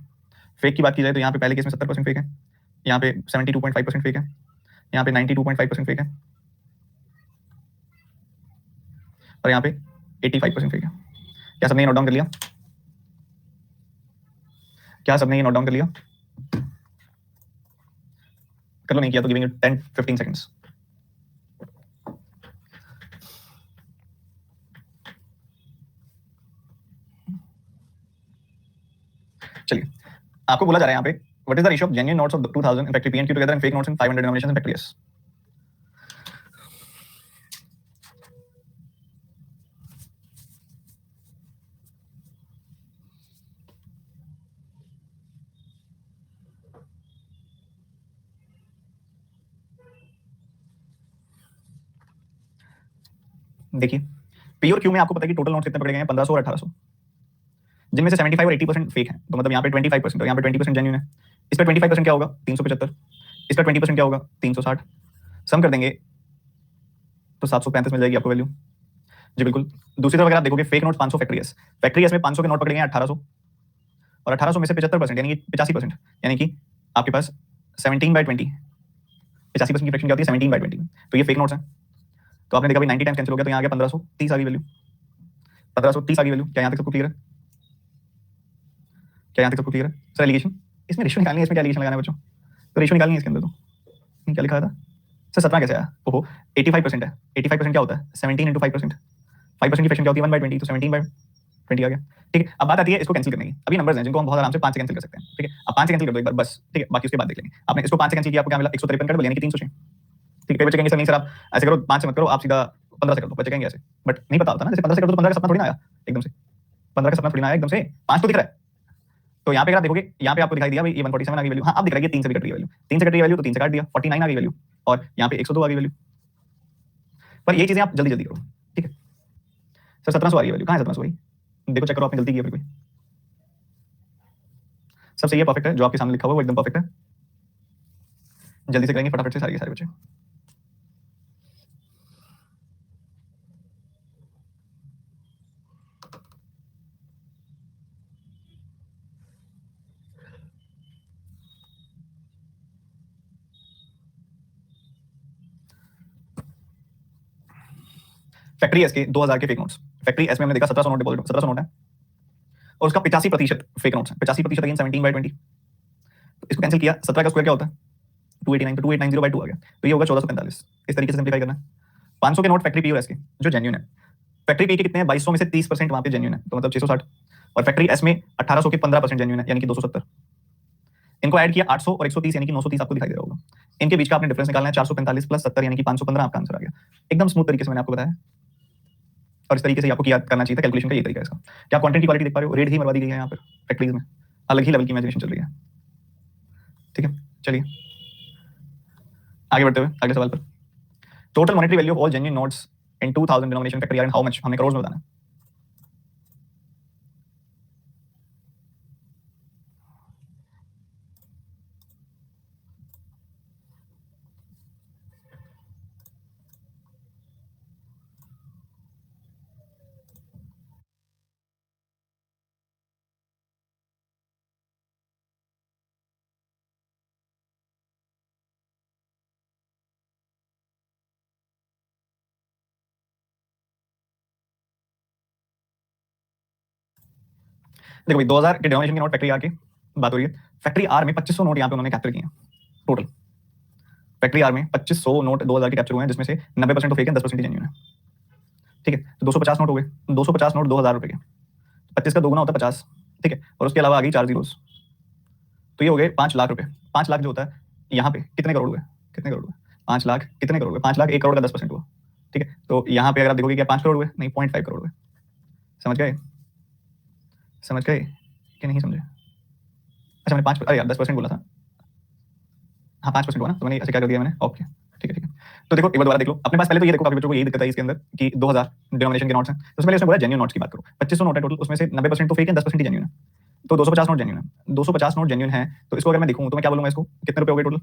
फेक की बात की जाए तो यहाँ पे पहले केस में 70% फेक है, यहाँ पे 72.5% फेक है, यहाँ पे 92.5% फेक है और यहाँ पे 85% फेक है। क्या सबने ये नोट डाउन कर लिया? क्या सबने ये नोट डाउन कर लिया? कर लो, नहीं किया तो गिविंग यू 10-15 सेकंड्स। चलिए, आपको बोला जा रहा है यहाँ पे what is the ratio of genuine notes of 2000 in factory P and Q together and fake notes in 500 denominations in factory S. देखिए, पी और क्यू में आपको पता है कि टोटल नोट्स कितने पकड़े गए हैं? 1500 और 1800, जिनमें से 75 और 80% फेक है, तो मतलब यहाँ पे 25% और यहाँ पे 20% जेन्युइन है। इस पर 25% क्या होगा? 375। इस पर 20% क्या होगा? 360। सम कर देंगे तो 735 मिल जाएगी आपको वैल्यू। जी बिल्कुल। दूसरी तरफ अगर आप देखोगे फेक नोट 500 फैक्ट्री एस में 500 के नोट पकड़े गए 1800 और 1800 में से 75% यानी कि 85%, यानी कि आपके पास 17/20, 85% की फ्रैक्शन क्या होती है? 17/20। तो ये फेक नोट्स हैं। तो आपने देखा भाई 90 टाइम्स कैंसिल हो गया, तो यहाँ आ गया 1530 आ गई वैल्यू, 1530 आ गई वैल्यू। क्या यहाँ तक सबको क्लियर है? क्या यहाँ तक सबको क्लियर है? सर एलिगेशन, इसमें रेशियो निकालनी है, इसमें क्या एलिगेशन लगाना है बच्चों? तो रेशियो निकालनी है इसके अंदर। तो क्या लिखा था सर? 17 कैसे आया? ओहो, 85% है। 85% क्या होता है? 17 × 5%। 5% की फ्रैक्शन क्या होती है? 1/20, तो 17/20 आ गया। ठीक है, अब बात आती है इसको कैंसिल करने की। अभी नंबर्स हैं जिनको हम बहुत आराम से 5 से कैंसिल कर सकते हैं। ठीक है, अब 5 से कैंसिल कर दो एक बार बस। ठीक है, बाकी उसके बाद देख लेंगे। आपने इसको 5 से कैंसिल किया, आपको क्या मिला? 153 कर दो, यानी कि 306। ठीक है, कई बच्चे कहेंगे सर नहीं सर आप ऐसे करो, 5 से मत करो, आप सीधा 15 से कर दो। बच्चे कहेंगे ऐसे, बट नहीं पता होता ना, जैसे 15 से कर दो तो 15 का सपना थोड़ी ना आया एकदम से। 15 का सपना थोड़ी ना आया एकदम से, 5 तो दिख रहा है। तो यहाँ पे अगर आप देखोगे, यहाँ पे आपको दिखाई दिया भाई ये 147 आ गई वैल्यू। हाँ, अब दिख रहा है 3 से भी कट रही है वैल्यू, 3 से कट रही है वैल्यू, तो 3 से काट दिया, 49 आ गई वैल्यू, और यहाँ पे 102 आ गई वैल्यू। पर ये चीजें आप जल्दी जल्दी करो। ठीक है सर, 1700 आ रही है वैल्यू, कहाँ है 1700 भाई? देखो चेक करो, आपने गलती की है कोई? सब सही है, परफेक्ट है, जो आपके सामने लिखा हुआ है वो एकदम परफेक्ट है। जल्दी से करेंगे फटाफट से सारे के सारे बच्चे। फैक्ट्री एस के 2000 के फेक नोट्स। फैक्ट्री एस में हमने देखा 1700 नोट डिपॉजिट, 1700 नोट है और उसका 85% फेक नोट्स है। 85% अगेन 17/20। तो इसको कैंसिल किया, 17 का स्क्वायर क्या होता है? 289, तो 2890/2 आ गया, तो ये होगा 1445। इस तरीके से सिंप्लीफाई करना है। 500 के नोट फैक्ट्री पी और एस के जो जेन्युइन है, फैक्ट्री पी के कितने हैं? 2200 में से 30% वहां पे जेन्युइन है, तो मतलब 660। और फैक्ट्री एस में 1800 के 15% जेन्युइन है, यानी कि 270। इनको ऐड किया 800 और 130 यानी कि 930 आपको दिखाई दे रहा होगा। इनके बीच का आपने डिफरेंस निकालना है, 445 + 70 यानी कि 515 आपका आंसर आ गया। एकदम स्मूथ तरीके से मैंने आपको बताया, और इस तरीके से आपको याद करना चाहिए था। कैलकुलेशन का ये तरीका है इसका। क्या आप कंटेंट की क्वालिटी देख पा रहे हो? रेड ही मरवा दी गई है यहाँ पर फैक्ट्रीज में, अलग ही लेवल की इमेजिनेशन चल रही है। ठीक है, चलिए आगे बढ़ते हुए अगले सवाल पर। Total monetary value of all genuine notes in 2000 denomination factory are in how much? हमने करोड़ में बताना है। देखो भाई 2000 के डिनोमिनेशन के नोट फैक्ट्री आर की बात हो रही है। फैक्ट्री आर में 2500 नोट यहाँ पे उन्होंने कैप्चर किए हैं टोटल। फैक्ट्री आर में 2500 नोट 2000 के कैप्चर हुए हैं, जिसमें से 90% तो फेक है, 10% जेन्युइन है। ठीक है, तो 250 नोट हो गए। 250 नोट 2000 रुपए के, 25 का दोगुना होता है 50। ठीक है, और उसके अलावा आ गई 4 जीरोस, तो ये हो गए 5 लाख रुपए। 5 लाख जो होता है यहाँ पे कितने करोड़ हुए? कितने करोड़ हुए? 5 लाख कितने करोड़ हुए? 5 लाख 1 करोड़ का 10% हुआ। ठीक है, तो यहाँ पे अगर आप देखोगे क्या 5 करोड़ हुए, नहीं 0.5 करोड़ हुए। समझ गए, समझ गए कि नहीं समझे? अच्छा मैंने 5, अरे यार 10% बोला था, हाँ 5% हुआ ना, तो मैंने अच्छा क्या कर दिया मैंने, ओके ठीक है ठीक है। तो देखो एक बार दोबारा देख लो अपने पास, पहले तो ये देखो काफी बच्चों को यही दिक्कत है इसके अंदर कि 2000 डिनोमिनेशन के नोट्स हैं, तो पहले उसमें बोला जेन्युइन नोट्स की बात करो, 2500 नोट है टोटल, उसमें से 90% तो फेक है, 10% ही जेन्युइन है, तो 250 नोट जेन्युइन है, 250 नोट जेन्युइन है, तो इसको अगर मैं देखूं तो मैं क्या बोलूंगा, इसको कितने रुपए हो गए टोटल,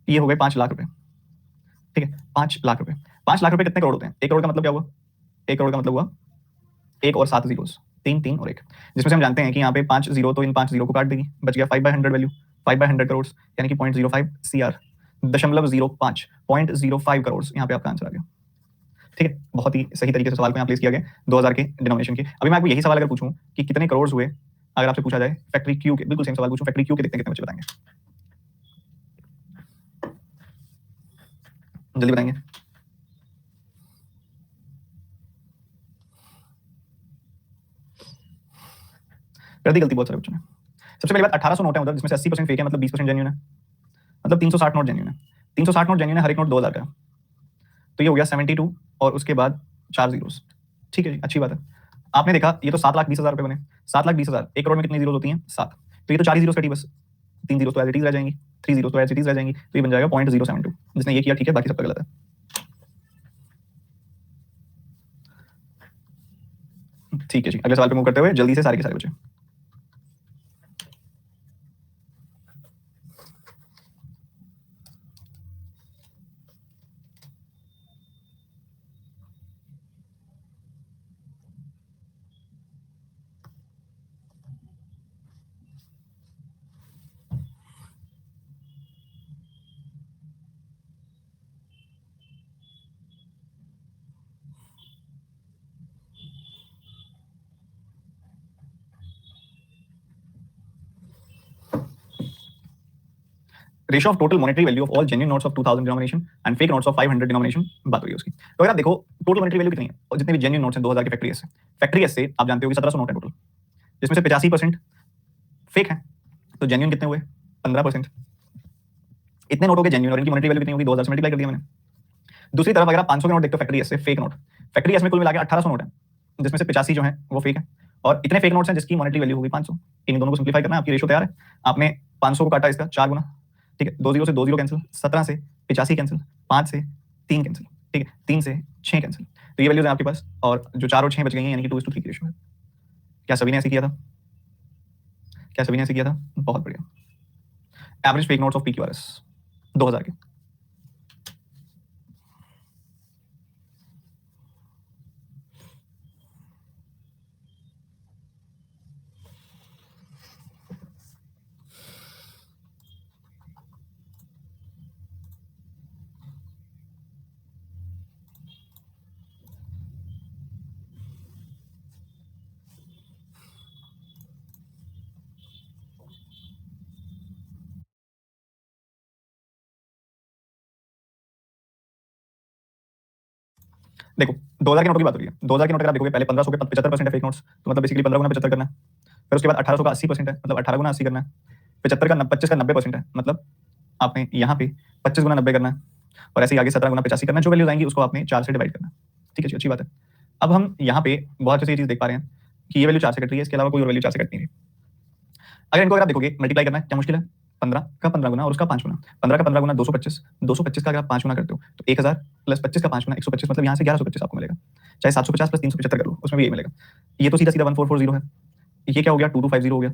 ये हो गए 5 लाख रुपए, ठीक है 5 लाख रुपए। 5 लाख रुपए कितने करोड़ होते हैं, 1 करोड़ का मतलब क्या हुआ, 1 करोड़ का मतलब हुआ 1 और 7 जीरोस, 3 3 और 1, जिसमें से हम जानते हैं कि यहाँ पे 5 जीरो, तो इन 5 जीरो को काट देगी, बच गया 5/100 वैल्यू, 5/100 करोड़ यानी कि 0.05 CR, 0.05 0.05 करोड़, यहाँ पे आपका आंसर आ गया। ठीक है, बहुत ही सही तरीके से सवाल को यहाँ प्लेस किया गया 2000 के डिनोमिनेशन के। अभी मैं आपको यही सवाल अगर पूछूं कि कितने करोड़ हुए, अगर आपसे पूछा जाए फैक्ट्री क्यू के, बिल्कुल सेम सवाल पूछूं फैक्ट्री क्यू के, कितने कितने बच्चे बताएंगे, जल्दी बताएंगे। कर दी गलती बहुत सारे बच्चों ने। सबसे पहली बात 1800 नोट है उधर, जिसमें से 80% फेक है, मतलब 20% जेन्युइन है, मतलब 360 नोट जेन्युइन है, 360 नोट जेन्युइन है, हर एक नोट 2000 का है, तो ये हो गया 72 और उसके बाद 4 जीरोस। ठीक है जी, अच्छी बात है। आपने देखा ये तो 7,20,000 रुपए बने, 7,20,000, 1 करोड़ में कितनी जीरो होती हैं, 7, तो ये तो 4 ही जीरोस कटी बस, 3 जीरो तो एज इट इज रह जाएंगी, 3 जीरो तो एज इट इज रह जाएंगी, तो ये बन जाएगा 0.072, जिसने ये किया ठीक है, बाकी सबका गलत है। ठीक है जी, अगले सवाल पे मूव करते हुए जल्दी से सारे के सारे बच्चे। Ratio of total monetary value of all genuine notes of 2000 denomination and fake notes of 500 denomination, बात हो रही है उसकी। तो अगर आप देखो टोटल मॉनेटरी वैल्यू कितनी है, और जितने भी जेन्युइन नोट्स हैं 2000 के फैक्ट्री एस से, फैक्ट्री एस से आप जानते हो कि 1700 नोट है टोटल, जिसमें से 85% फेक है, तो जेन्युइन कितने हुए, 15%। इतने नोट हो गए जेन्युइन, और इनकी मॉनेटरी वैल्यू कितनी होगी, 2000 से मल्टीप्लाई कर दिया मैंने। दूसरी तरफ अगर आप 500 के नोट देखते हो फैक्ट्री एस से, फेक नोट, फैक्ट्री एस में कुल मिला के 1800 नोट है, जिसमें से 85 जो है वो फेक है, और इतने फेक नोट्स हैं जिसकी मॉनेटरी वैल्यू होगी 500। इन दोनों को सिंप्लीफाई करना है, आपकी रेशियो तैयार है, आपने 500 को काटा इसका 4 गुना, ठीक है, 2 जीरो से 2 जीरो कैंसिल, 17 से 85 कैंसिल, 5 से 3 कैंसिल, ठीक है, 3 से 6 कैंसिल, तो ये वैल्यूज है आपके पास, और जो 4 और 6 बच गई हैं यानी कि 2:3 की रेशियो है। क्या सभी ने ऐसे किया था, क्या सभी ने ऐसे किया था, बहुत बढ़िया। Average fake notes of PQRS 2000 के। देखो 2000 के नोटों की बात हो रही है, 2000 के नोट अगर आप देखोगे पहले 1500 के 75% है फेक नोट्स, तो मतलब बेसिकली 15 गुना 75 करना है, फिर उसके बाद 1800 का 80% है, मतलब 18 गुना 80 करना है, 75 का 25 का 90% है, मतलब आपने यहाँ पे 25 गुना 90 करना है, और ऐसे ही आगे 17 गुना 85 करना है, जो वैल्यूज आएंगी उसको आपने 4 से डिवाइड करना है। ठीक है जी, अच्छी बात है। अब हम यहाँ पे बहुत अच्छे से ये चीज देख पा रहे हैं कि ये वैल्यू 4 से कट रही है, इसके अलावा कोई और वैल्यू 4 से कट नहीं रही। अगर इनको अगर आप देखोगे मल्टीप्लाई करना है, क्या मुश्किल है, 15 का 15 गुना और उसका 5 गुना, 15 का 15 गुना 225, 225 का अगर आप 5 गुना करते हो तो 1000 प्लस 25 का 5 गुना 125, मतलब यहाँ से 1125 आपको मिलेगा, चाहे 750 प्लस 375 कर लो उसमें भी यही मिलेगा। ये तो सीधा सीधा 1440 है, ये क्या हो गया 2250 हो गया।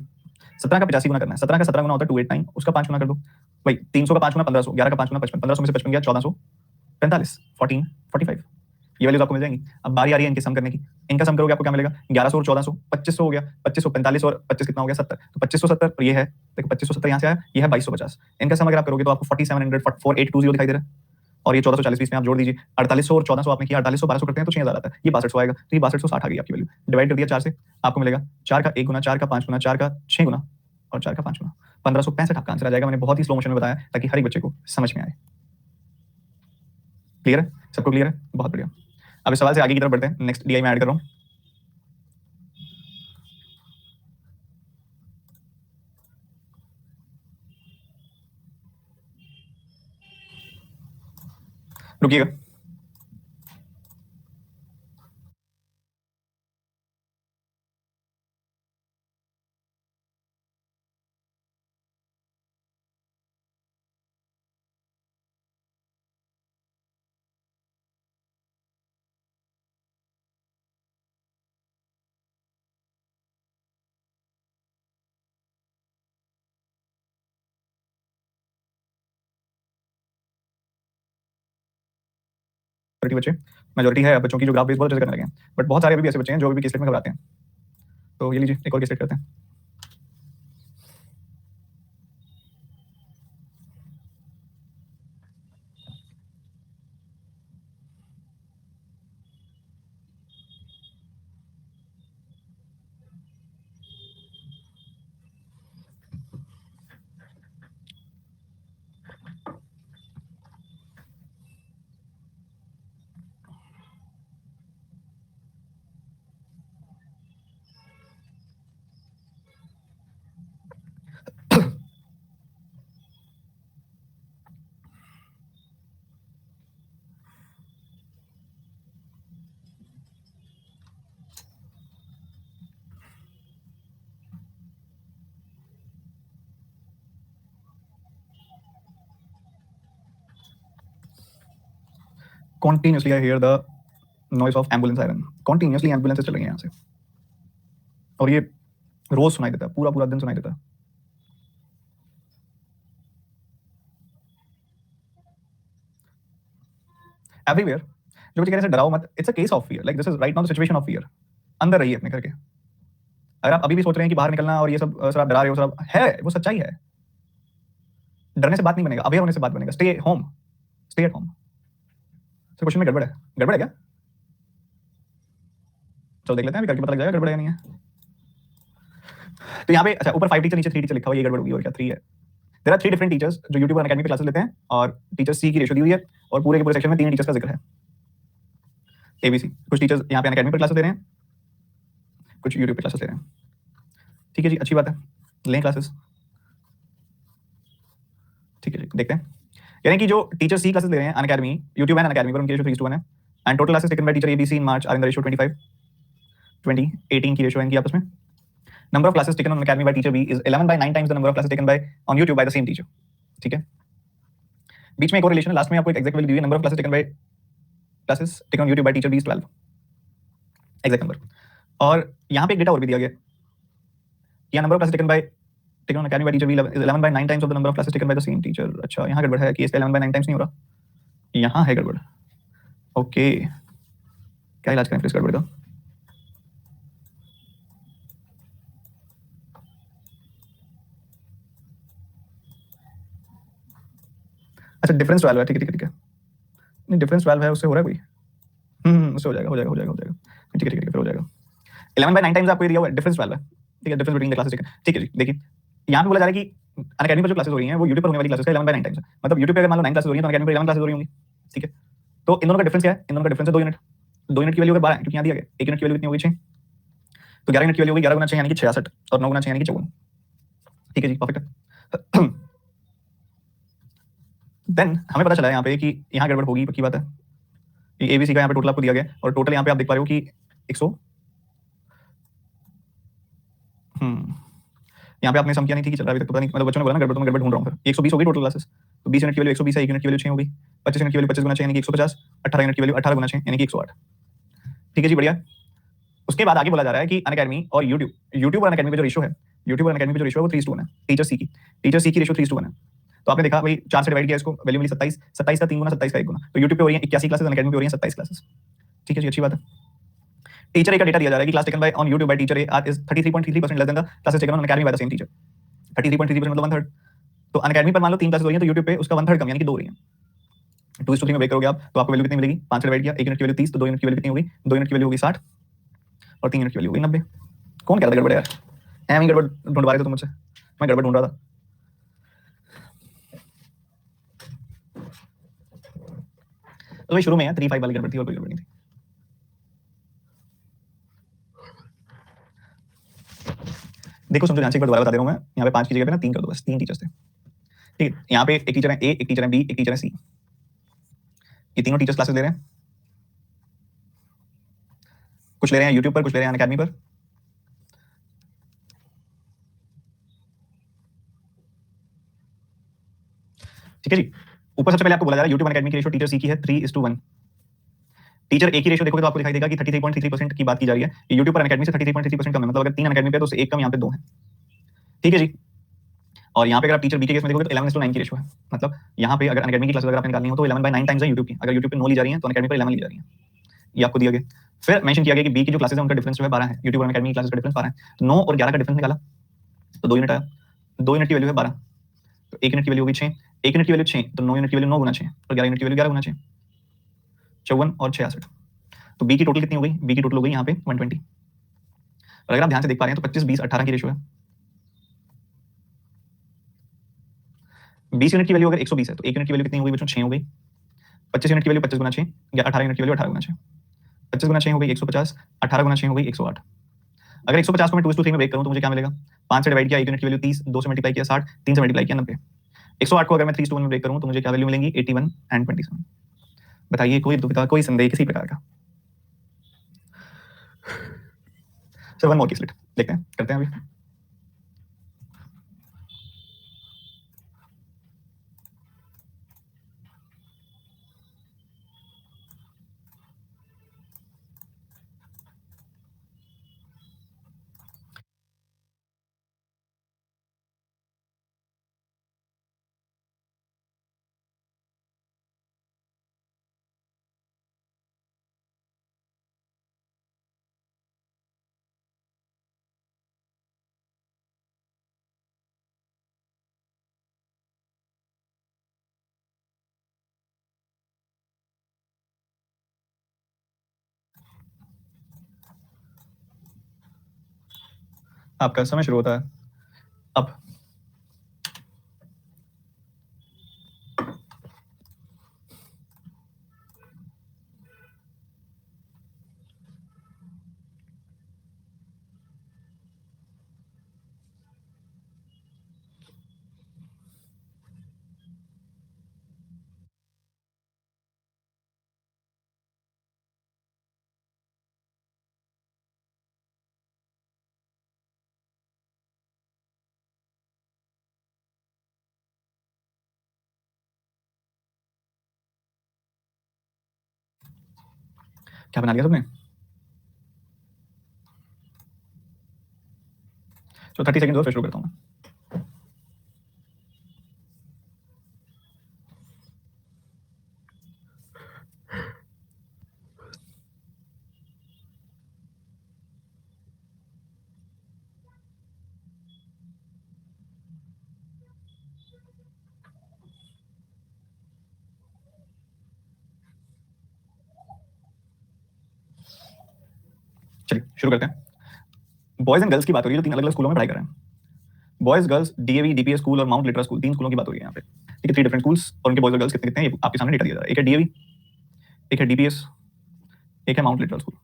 17 का 85 गुना करना है, 17 का 17 गुना होता है 289, उसका 5 गुना कर दो भाई, 300 का 5 गुना 1500, 11 का 5 गुना 55, 1500 में से 55 गया 1445, 1445, ये वैल्यूज आपको मिल जाएंगी। अब बारी आ रही है इनके सम करने की, इनका सम करोगे आपको क्या मिलेगा, 1100 और 1400 2500 हो गया, 2545 और 25 कितना हो गया 70, तो 2570, और ये है देखो 2570 यहाँ से आया, ये है 2250, इनका सम अगर आप करोगे तो आपको 4700 4820 दिखाई दे रहा है, और ये 1440 बीच में आप जोड़ दीजिए, 4800 और 1400 आपने किया, 4800 1200 करते हैं तो 6000 आता है, ये 6200 आएगा, तो ये 6260 आ गई आपकी वैल्यू, डिवाइड कर दिया 4 से, आपको मिलेगा 4 का 1 गुना, 4 का 5 गुना, 4 का 6 गुना और 4 का 5 गुना, 1565 आपका आंसर आ जाएगा। मैंने बहुत ही स्लो मोशन में बताया ताकि हर एक बच्चे को समझ में आए। क्लियर है, सबको क्लियर है, बहुत बढ़िया। अब इस सवाल से आगे की तरफ बढ़ते हैं, नेक्स्ट DI में ऐड कर रहा हूं। रुकिएगा, 30 बच्चे मेजोरिटी है बच्चों की जो ग्राफ बेस बहुत अच्छे से करने लगे हैं, बट बहुत सारे अभी भी ऐसे बच्चे हैं जो अभी भी केसलेट में घबराते हैं। तो ये लीजिए एक और केसलेट करते हैं। Continuously I hear the noise of ambulance siren. Continuously ambulances चल रही हैं यहाँ से, और ये रोज सुनाई देता है, पूरा पूरा दिन सुनाई देता है। एवरीवेयर जो बच्चे कह रहे हैं डराओ मत, it's a case of fear, like this is right now the situation of fear. अंदर रहिए अपने घर के। अगर आप अभी भी सोच रहे हैं कि बाहर निकलना और ये सब सर आप डरा रहे हो, सर आप है, वो सच्चाई है। डरने से बात नहीं बनेगा, अवेयर होने से बात बनेगा। Stay home, stay at home. Sir question में गड़बड़ है, गड़बड़ है क्या? चलो देख लेते हैं, अभी करके पता लग जाएगा गड़बड़ है या नहीं है। तो यहाँ पे अच्छा ऊपर 5 टीचर नीचे 3 टीचर लिखा हुआ है, ये गड़बड़ होगी और क्या 3 है। देयर आर 3 डिफरेंट टीचर्स जो यूट्यूब और अनअकैडमी पे क्लासेस लेते हैं, और टीचर सी की रेशियो दी हुई है, और पूरे के पूरे सेक्शन में 3 टीचर्स का जिक्र है। एबीसी, कुछ टीचर्स यहाँ पे अनअकैडमी पे क्लासेस ले रहे हैं, कुछ यूट्यूब पे क्लासेस ले रहे हैं। ठीक है जी, अच्छी बात है, लें क्लासेस। ठीक है जी, देखते हैं। यानी कि जो टीचर सी क्लासेस ले रहे हैं अनअकैडमी, यूट्यूब एंड अनअकैडमी पर, उनकी रेशियो 3:1 है, and total classes taken by teacher ABC in March are in the ratio 25, 20, 18 की रेशियो है इनकी आपस में। Number of classes taken on Unacademy by teacher B is 11/9 times the number of classes taken by on YouTube by the same teacher. ठीक है, बीच में एक और रिलेशन है, लास्ट में आपको एक एग्जैक्ट वैल्यू दी हुई है, number of classes taken on YouTube by teacher B is 12, exact number. और यहाँ पे एक डेटा और भी दिया गया, या number of classes taken on Unacademy by teacher B is 11/9 times of the number of classes taken by the same teacher. अच्छा, यहाँ गड़बड़ है कि इसका 11/9 टाइम्स नहीं हो रहा, यहाँ है गड़बड़। ओके, क्या इलाज करें फिर इस गड़बड़ का? अच्छा, डिफरेंस 12 है, ठीक है ठीक है ठीक है। नहीं, डिफरेंस 12 है, उससे हो रहा है कोई? उससे हो जाएगा, हो जाएगा, हो जाएगा, हो जाएगा। ठीक है ठीक है, फिर हो जाएगा। 11/9 टाइम्स आपको दिया हुआ है, डिफरेंस 12 है, ठीक है, difference between the classes taken. ठीक है जी, देखिए यहाँ पे बोला जा रहा है कि अनअकैडमी पर जो क्लासेस हो रही हैं वो यूट्यूब पर होने वाली क्लासेस का 11/9 टाइम्स है। मतलब यूट्यूब पे अगर मान लो 9 क्लासेस हो रही हैं तो अनअकैडमी पर 11 क्लासेस हो रही होंगी। ठीक है, तो इन दोनों का डिफरेंस क्या है? इन दोनों का डिफरेंस है 2 यूनिट। 2 यूनिट की वैल्यू अगर 12 है, क्योंकि यहाँ दिया गया 1 यूनिट की वैल्यू कितनी होगी? 6। तो 11 यूनिट की वैल्यू होगी 11 गुना 6 यानी कि 66, और 9 गुना 6 यानी कि 54। ठीक है जी, परफेक्ट है। देन हमें पता चला है यहाँ पे कि यहाँ गड़बड़ होगी, पक्की बात है। ये एबीसी का यहाँ पे टोटल आपको दिया गया, और टोटल यहाँ पे आप देख पा रहे हो कि 100 यहाँ पे आपने सम किया नहीं, ठीक है, चल रहा है अभी तक, पता नहीं, मतलब बच्चों ने बोला ना गड़बड़, तो मैं गड़बड़ ढूंढ रहा हूँ। फिर 120 होगी टोटल क्लासेस, तो 20 यूनिट की वैल्यू 120 है, 1 यूनिट की वैल्यू 6 होगी, 25 यूनिट की वैल्यू 25 गुना 6 यानी कि 150, 18 यूनिट की वैल्यू 18 गुना 6 यानी कि 108। ठीक है जी, बढ़िया। उसके बाद आगे बोला जा रहा है कि अनअकैडमी और यूट्यूब और अनअकैडमी पे जो रेशियो है, यूट्यूब और अनअकैडमी पे जो रेशियो है वो 3:1 है, टीचर सी की रेशियो 3:1 है। तो आपने देखा भाई 4 से डिवाइड किया, इसको वैल्यू मिली 27, 27 का 3 गुना, 27 का 1 गुना। तो यूट्यूब पे हो रही है 81 क्लासेस, अनअकैडमी पे हो रही है 27 क्लासेस। ठीक है जी, अच्छी बात है। टीचर ए का डेटा दिया जा रहा है कि class taken by on YouTube by teacher A is 33.33% less than the classes taken on Unacademy by the same teacher. 33.33% मतलब 1/3। तो अनअकैडमी पर मान लो 3 क्लासेस हो रही हैं, तो यूट्यूब पे उसका 1/3 कम यानी कि 2 हो रही हैं। 2:3 में ब्रेक करोगे आप, तो आपको वैल्यू कितनी मिलेगी? 5 से डिवाइड किया, 1 यूनिट की वैल्यू 30, तो 2 यूनिट की वैल्यू कितनी होगी? 2 यूनिट की वैल्यू होगी 60, और 3 यूनिट की वैल्यू होगी 90। कौन कह रहा था गड़बड़ यार? मैं गड़बड़ ढूंढ पा रहे थे तुम मुझसे, मैं गड़बड़ ढूंढ रहा था। तो भाई शुरू में 3-5 वाली गड़बड़ थी, और कोई गड़बड़ नहीं थी। देखो समझो, ध्यान से एक बार दोबारा बता दे रहा हूं मैं, यहाँ पे 5 की जगह पे ना 3 कर दो, बस 3 टीचर्स थे। ठीक है, यहाँ पे एक टीचर है ए, एक टीचर है बी, एक टीचर है सी। ये तीनों टीचर्स क्लासेस ले रहे हैं, कुछ ले रहे हैं यूट्यूब पर, कुछ ले रहे हैं अनअकैडमी पर। ठीक है जी, ऊपर सबसे पहले आपको बोला जा रहा है यूट्यूब अनअकैडमी की रेशियो टीचर सी की है 3:1। टीचर ए की रेशियो देखोगे तो आपको दिखाई देगा कि 33.33% की बात की जा रही है। यूट्यूब पर अनअकैडमी से 33.33% कम है, मतलब अगर 3 अनअकैडमी पे तो उससे 1 कम, यहाँ पे 2 है। ठीक है जी, और यहाँ पे अगर आप टीचर बी के केस में देखोगे तो 11:9 की रेशो है। मतलब यहाँ पे अगर अनअकैडमी की क्लासेस अगर आपने निकालनी हो तो 11/9 टाइम्स है यूट्यूब की। अगर यूट्यूब पे 9 ली जा रही है तो अनअकैडमी पर 11 ली जा रही है। ये आपको दिया गया। फिर मेंशन किया गया कि बी की जो क्लासेस है उनका डिफरेंस जो है 12 है, यूट्यूब और अनअकैडमी की क्लासेस का डिफरेंस 12 है। तो 9 और 11 का डिफरेंस निकाला तो 2 यूनिट आया। 2 यूनिट की वैल्यू है 12, तो 1 यूनिट की वैल्यू होगी 6, 1 यूनिट की वैल्यू 6, तो 9 यूनिट की वैल्यू 9 गुना 6 और 11 यूनिट की वैल्यू 11 गुना 6, 54 और 66। तो बी की टोटल कितनी हो गई? बी की टोटल हो गई यहाँ पे 120। और अगर आप ध्यान से देख पा रहे हैं तो 25 20 18 की रेशो है। 20 यूनिट की वैल्यू अगर 120 है तो 1 यूनिट की वैल्यू कितनी हो गई बच्चों? 6 हो गई। 25 यूनिट की वैल्यू 25 गुना 6 या 18 यूनिट की वैल्यू 18 गुना 6। 25 गुना 6 हो गई 150, 18 गुना 6 हो गई 108। अगर 150 को मैं 2:3 में ब्रेक करूं तो मुझे क्या मिलेगा? 5 से डिवाइड किया 1 यूनिट की वैल्यू 30, 2 से मल्टीप्लाई किया 60, 3 से मल्टीप्लाई किया 90। 108 को अगर मैं 3:1 में ब्रेक करूं तो मुझे क्या वैल्यू मिलेंगी? 81 एंड 27। बताइए, कोई दुविधा, कोई संदेह किसी प्रकार का? Sir one more case late देखते हैं, करते हैं अभी। आपका समय शुरू होता है अब। क्या बना लिया तुमने? तो 30 सेकंड दो, फिर शुरू करता हूं मैं। चलिए शुरू करते हैं। बॉयज एंड गर्ल्स की बात हो रही है जो 3 अलग-अलग स्कूलों में पढ़ाई कर रहे हैं। Boys, girls, DAV, DPS school और माउंट लिटरा स्कूल, 3 स्कूलों की बात हो रही है यहाँ पे। ठीक है, 3 डिफरेंट स्कूल्स और उनके बॉयज और गर्ल्स कितने-कितने हैं ये आपके सामने डेटा दिया जा रहा है। एक है डीएवी, एक है डीपीएस, एक है माउंट लिटरा स्कूल।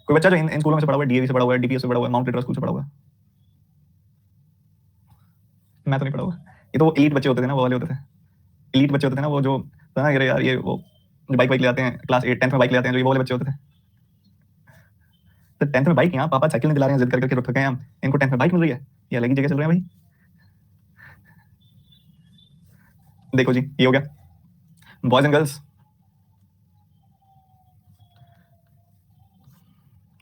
कोई बच्चा जो इन स्कूलों में से पढ़ा हुआ है, डीएवी से पढ़ा हुआ है, डीपीएस से पढ़ा हुआ है, माउंट लिटरा स्कूल से पढ़ा हुआ है? मैं तो नहीं पढ़ा हुआ। ये तो वो एलीट बच्चे होते थे ना, वो वाले होते थे। एलीट बच्चे होते थे ना, वो जो था ना, यार ये वो जो बाइक ले आते हैं, क्लास 8 10th में बाइक ले आते हैं, जो ये वो वाले बच्चे होते थे। तो 10th में बाइक, यहाँ पापा साइकिल नहीं दिला रहे हैं, जिद कर करके रुक गए हम, इनको 10th में बाइक मिल रही है, ये अलग ही जगह चल रहे हैं भाई। देखो जी, ये हो गया बॉयज एंड गर्ल्स।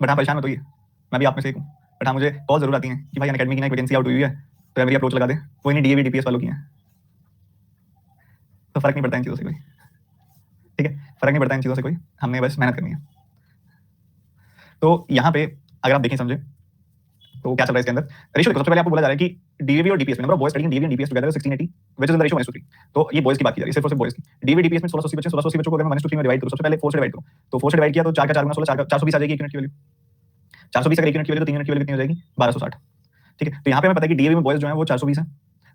बट हाँ, परेशान मत होइए, मैं भी आप में से एक हूँ। बट हाँ, मुझे कॉल जरूर आती है कि भाई अनअकैडमी की ना एक वैकेंसी आउट हुई है, तो यार मेरी अप्रोच लगा दे। कोई नहीं, डीएवी डीपीएस वालों की है, तो फर्क नहीं पड़ता इन चीज़ों से कोई। ठीक है, फर्क नहीं पड़ता इन चीज़ों से कोई, हमने बस मेहनत करनी है। तो यहाँ पे अगर आप देखें समझे तो क्या चल रहा है इसके अंदर। रेशियो देखो, सबसे पहले आपको बोला जा रहा है कि डीवीबी और डीपीएस में number of boys studying DVB and DPS together is 1680 which is the ratio 1:3। तो ये बॉयज की बात की जा रही है, सिर्फ और सिर्फ बॉयज की। डीवीबी डीपीएस में 1680 बच्चे, 1680 बच्चों को अगर मैं 1:3 में डिवाइड करूं, सबसे पहले 4 से डिवाइड करूं, तो 4 से डिवाइड किया तो 4 का 4 गुना 16, 4 420 आ जाएगी 1 यूनिट की वैल्यू। 420 अगर 1 यूनिट की वैल्यू, तो 3 यूनिट की वैल्यू कितनी हो जाएगी? 1260। ठीक है, तो यहाँ पे हमें पता है कि डीएवी में बॉयज जो है वो 420 है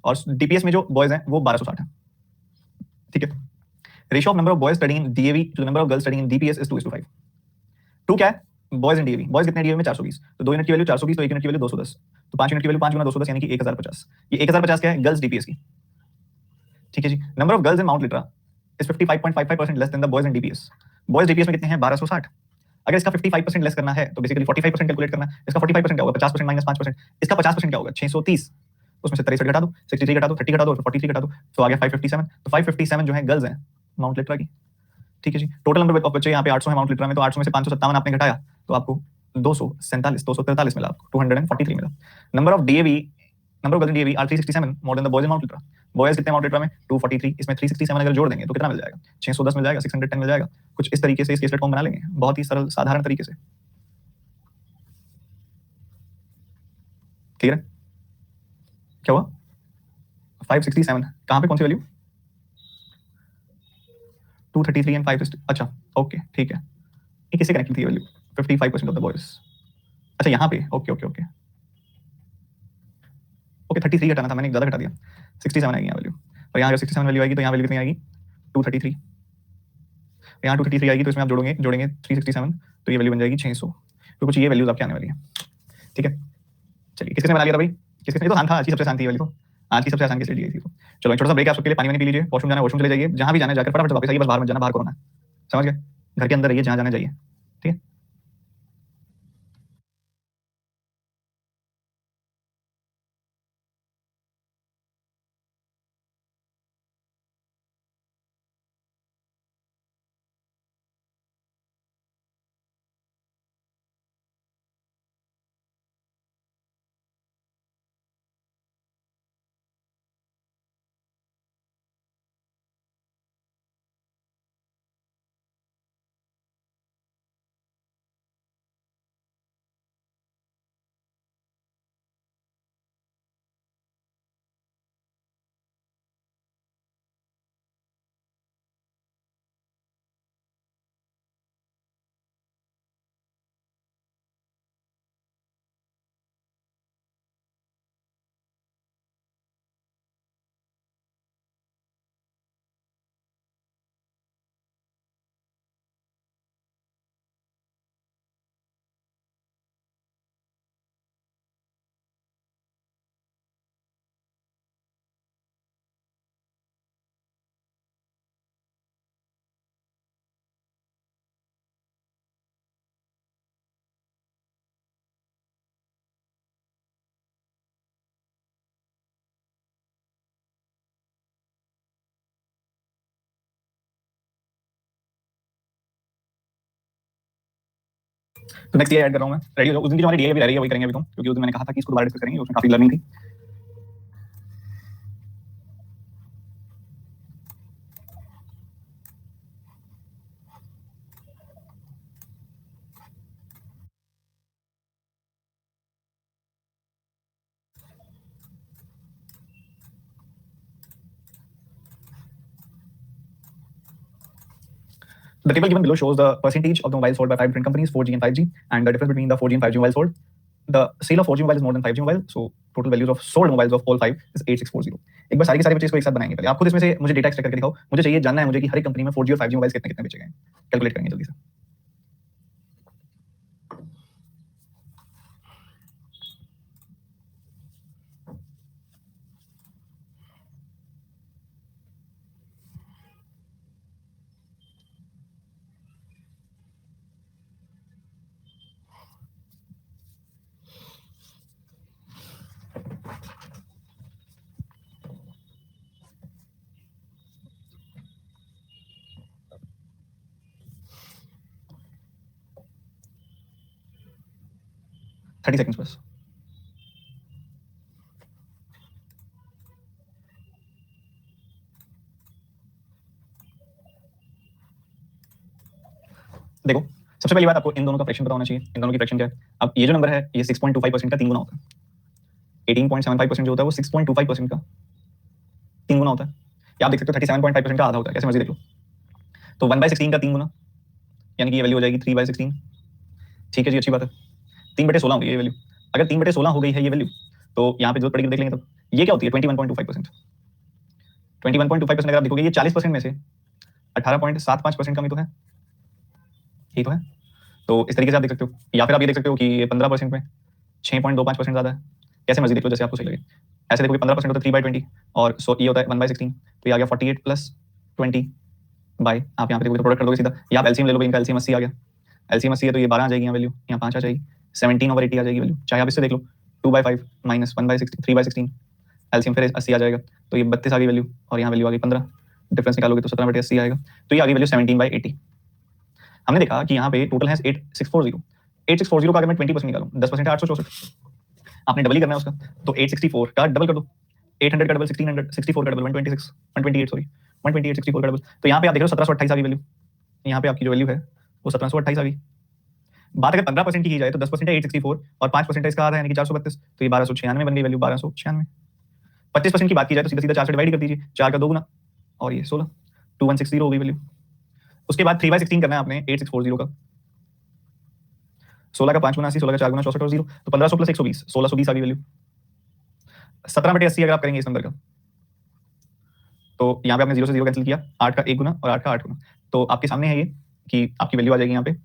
और डीपीएस में जो बॉयज हैं वो 1260 है। ठीक है, ratio of number of boys studying in DAV to the number of girls studying in DPS is 2:5। 2 क्या है? बॉयज इन डीएवी, बॉयज कितने डीएवी में? 420, तो 2 यूनिट की वैल्यू 420, तो 1 यूनिट की वैल्यू 210, तो 5 यूनिट की वैल्यू 5 गुना 210 यानी कि 1050। ये 1050 क्या है? गर्ल्स डीपीएस की। ठीक है जी, number of girls in Mount Litera is 55.55% less than the boys in DPS. Boys DPS में कितने हैं? 1260। अगर इसका 55% लेस करना है तो बेसिकली 45% कैलकुलेट करना है। इसका 45% क्या होगा? 50% माइनस 5%। इसका 50% क्या होगा? 630। उसमें से 63 घटा दो, 63 घटा दो, 30 घटा दो, 43 घटा दो, तो आ गया 557। तो 557 जो है गर्ल्स हैं माउंट लिटरा की। ठीक है जी, टोटल नंबर ऑफ बच्चे यहाँ पे 800 है माउंट लिटरा में, तो 800 में से 557 आपने घटाया तो आपको 243 मिला, आपको 243 मिला। Number of DAV number of girls in DAV are 367 more than the boys in Mount Litra. Boys कितने माउंट लिट्रा में 243, इसमें 367 अगर जोड़ देंगे तो कितना मिल जाएगा 610 मिल जाएगा, 610 मिल जाएगा। कुछ इस तरीके से इस केसलेट फॉर्म बना लेंगे, बहुत ही सरल साधारण तरीके से। क्लियर है? क्या हुआ 567 कहां पे कौन सी वैल्यू 233 एंड 560। अच्छा ओके ठीक है, ये किससे कनेक्टेड थी वैल्यू 55% ऑफ द बॉयज। अच्छा यहाँ पे ओके ओके ओके ओके 33 घटाना था मैंने, ज्यादा घटा दिया। 67 आएगी यहाँ वैल्यू, और यहाँ अगर 67 वैल्यू आएगी तो यहाँ वैल्यू कितनी आएगी 233। यहाँ 233 आएगी तो इसमें आप जोड़ोगे 367 तो ये वैल्यू बन जाएगी 600। तो कुछ ये वैल्यूज आपके आने वाली है। ठीक है चलिए, किसने बना लिया था भाई, किसने? तो आसान था, आज की सबसे आसान थी वाली, तो आज की सबसे आसान कैसे ली थी। तो चलो एक छोटा सा ब्रेक आप सबके लिए, पानी वानी पी लीजिए, वॉशरूम जाना वॉशरूम चले जाइए, जहाँ भी जाना जाकर फटाफट वापस आइए, बस बाहर मत जाना, बाहर कोरोना है, समझ गए? घर के अंदर रहिए जहाँ जाना चाहिए। ठीक है तो नेक्स्ट ये ऐड कर रहा हूँ मैं, रेडी हो जाओ। उस दिन की जो हमारी डीएल भी रह रही है वही करेंगे अभी तो, क्योंकि उस दिन मैंने कहा था कि इसको दोबारा डिस्कस करेंगे, उसमें काफी लर्निंग थी। The table given below shows the percentage of the mobiles sold by 5 different companies, 4G and 5G, and the difference between the 4G and 5G mobiles sold. The sale of 4G mobile is more than 5G mobile, so total values of sold mobiles of all 5 is 8640. एक बार सारी की सारी बच्चे इसको एक साथ बनाएंगे। पहले आप खुद इसमें से मुझे डेटा एक्सट्रैक्ट करके दिखाओ, मुझे चाहिए जानना है मुझे कि हर एक कंपनी में 4G और 5G मोबाइल्स कितने कितने बेचे गए, कैलकुलेट करेंगे जल्दी से। थर्टी सेकंड्स बस। देखो सबसे पहली बात आपको इन दोनों का फ्रैक्शन पता होना चाहिए, इन दोनों की फ्रैक्शन क्या है। अब ये जो नंबर है ये 6.25% का 3 गुना होता है। 18.75% जो होता है वो 6.25% का 3 गुना होता है। या आप देख सकते हो 37.5% का आधा होता है, कैसे मर्जी देख लो। तो 1/16 का 3 गुना, यानी कि ये वैल्यू हो जाएगी 3/16। ठीक है जी, अच्छी बात है। 3/16 होगी ये वैल्यू। अगर 3/16 हो गई है ये वैल्यू तो यहाँ पे जो पड़ेगी देख लेंगे। तो ये क्या होती है 21.25%। 21.25% अगर आप देखोगे ये 40% में से 18.75% कमी तो है, यही तो है। तो इस तरीके से आप देख सकते हो, या फिर आप ये देख सकते हो कि ये 15% में 6.25% ज्यादा है, कैसे मर्जी देख लो जैसे आपको सही लगे। ऐसे देखोगे 15% होता है 3/20 और सो ये होता है 1/16, तो ये आ गया 48 + 20 बाय, आप यहाँ पे देखोगे तो प्रोडक्ट कर दोगे सीधा। या आप एलसीएम ले लोगे, इनका एलसीएम 80 आ गया, एलसीएम 80 है तो ये 12 आ जाएगी यहाँ वैल्यू, यहाँ 5 आ जाएगी, 17/80 आ जाएगी वैल्यू। चाहे आप इससे देख लो 2/5 माइनस 1/16 3/16, एलसीएम फिर 80 आ जाएगा, तो ये 32 आ गई वैल्यू, और यहाँ वैल्यू आ गई 15, डिफरेंस निकालोगे तो 17/80 आएगा, तो ये आ गई वैल्यू 17/80। हमने देखा कि यहाँ पे टोटल है 8640। 8640 का अगर मैं 20% निकालूं 10% है 864, आपने डबल ही करना है उसका, तो 864 का डबल कर दो, 800 का डबल 1600, 64 का डबल 126, 128 सॉरी 128, 64 का डबल। तो यहाँ पे आप देख रहे हो 1728 आ गई वैल्यू, यहाँ पे आपकी जो वैल्यू है वो 1728 आ गई। बात अगर 15% की जाए तो 10% है 864 और 5% है इसका आधा यानी कि 432, तो ये 1296 बन गई वैल्यू, 1296। 25% की बात की जाए तो सीधा सीधा 4 से डिवाइड कर दीजिए, 4 का 2 गुना और ये 16, 2160 हो गई वैल्यू। उसके बाद 3/16 करना है आपने 8640 का, 16 का 5 गुना 80, 16 का 4 गुना 64 और 0, तो 1500 प्लस 120, 1620 आ गई वैल्यू। 17/80 अगर आप करेंगे इस नंबर का, तो यहाँ पे आपने 0 से 0 कैंसिल किया, 8 का 1 गुना और 8 का 8 गुना, तो आपके सामने है ये कि आपकी वैल्यू आ जाएगी यहाँ पे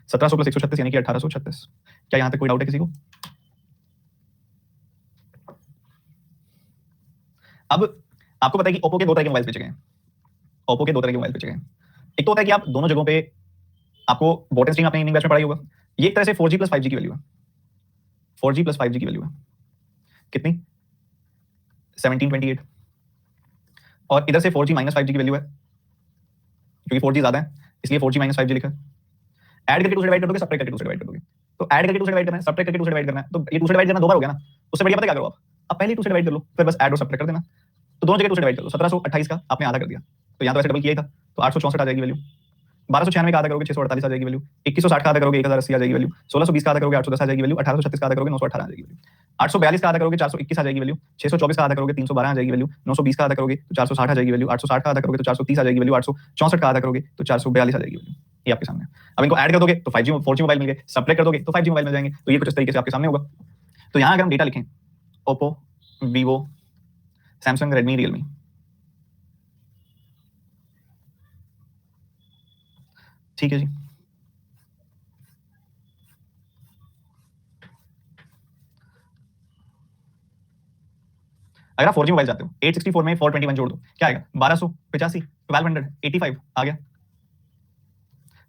1700 प्लस 136 यानी कि 1836। क्या यहाँ पे कोई डाउट है किसी को? अब आपको पता है कि ओप्पो के दो तरह के मोबाइल बेचे गए हैं, ओप्पो के दो तरह के मोबाइल बेचे गए हैं। एक तो होता है कि आप दोनों जगहों पे आपको बॉटम स्ट्रिंग आपने इनिंग बैच में पढ़ाई होगा, ये एक तरह से 4G प्लस 5G की वैल्यू है, 4G प्लस 5G की वैल्यू है कितनी 1728, और इधर से 4G माइनस 5G की वैल्यू है, क्योंकि 4G ज्यादा है इसलिए 4G माइनस 5G लिखा है। ऐड करके 2 से डिवाइड कर दोगे, सबट्रैक्ट करके 2 से डिवाइड कर दोगे, तो ऐड करके 2 से डिवाइड करना है, सबट्रैक्ट करके 2 से डिवाइड करना है, तो ये 2 से डिवाइड करना 2 बार हो गया ना, उससे बढ़िया पता क्या करो आप पहले 2 से डिवाइड कर लो, फिर बस ऐड और सबट्रैक्ट कर देना, तो दोनों जगह 2 से डिवाइड कर दो। 1728 का आपने आधा कर दिया, तो यहाँ तो ऐसे डबल किया ही था, तो 864 आ जाएगी वैल्यू। 1296 का आधा करोगे 648 आ जाएगी वैल्यू, 2160 का आधा करोगे 1080 आ जाएगी वैल्यू, 1620 का आधा करोगे 810 आ जाएगी वैल्यू, 1836 का आधा करोगे 918 आ जाएगी वैल्यू, 842 का आधा करोगे 421 आ जाएगी वैल्यू, 624 का आधा करोगे 312 आ जाएगी वैल्यू, 920 का आधा करोगे तो 460 आ जाएगी वैल्यू, 860 का आधा करोगे तो 430 आ जाएगी वैल्यू, 864 का आधा करोगे तो 442 आ जाएगी वैल्यू। ये आपके सामने। अब इनको ऐड कर दोगे तो 5G 4G मोबाइल मिल गए, सबट्रैक्ट कर दोगे तो 5G मोबाइल मिल जाएंगे, तो ये कुछ इस तरीके से आपके सामने होगा। तो यहाँ अगर हम डेटा लिखें Oppo, Vivo, Samsung, Redmi, Realme, ठीक है जी। अगर आप 4G मोबाइल चाहते हो 864 में 421 जोड़ दो, क्या आएगा 1285, 1285 आ गया।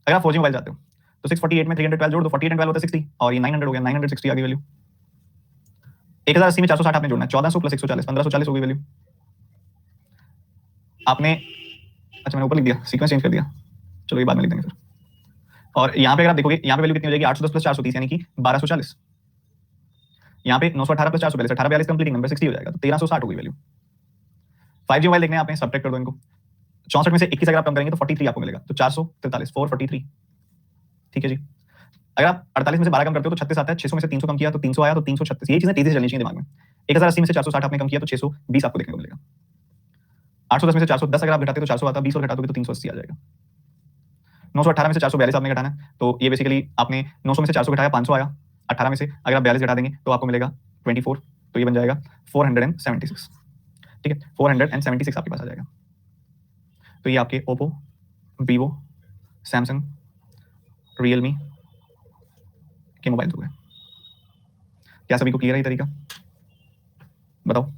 अगर आप 4G मोबाइल चाहते हो तो 648 में 312 जोड़ दो, 48 एंड 12 होता है 60 और ये 900 हो गया, 960 आ गई वैल्यू। 1080 में 460 आपने जोड़ना है, 1400 प्लस 140 1540 हो गई वैल्यू। आपने अच्छा मैंने ऊपर लिख दिया, सीक्वेंस चेंज कर दिया, चलो ये बाद में लिख देंगे फिर। और यहाँ पे अगर आप देखोगे यहाँ पे वैल्यू कितनी हो जाएगी 810 प्लस 430 यानी कि 1240। यहाँ पे 918 प्लस 442 1842 कंप्लीटिंग नंबर 60 हो जाएगा, तो 1360 हो गई वैल्यू। 5G मोबाइल देखने आपने सबट्रैक्ट कर दो इनको, 64 में से 21 अगर आप कम करेंगे तो 43 आपको मिलेगा, तो 443 443, ठीक है जी। अगर आप 48 में से 12 कम करते हो तो 36 आता है, 600 में से 300 कम किया तो 300 आया, तो 336। ये चीजें तेजी से चलनी चाहिए दिमाग में। 1080 में से 460 आपने कम किया तो 620 आपको देखने को मिलेगा। 810 में से 410 अगर आप घटाते हो तो 400 आता है, 20 और घटा दोगे तो 380 आ जाएगा। 918 में से 442 आपने घटाना है, तो ये बेसिकली आपने 900 में से 400 घटाया 500 आया, 18 में से अगर आप 42 घटा देंगे तो आपको मिलेगा 24, तो ये बन जाएगा 476, ठीक है 476 आपके पास आ जाएगा। तो ये आपके ओप्पो, वीवो, सैमसंग, रियलमी के मोबाइल हो गए। क्या सभी को क्लियर है ये तरीका? बताओ।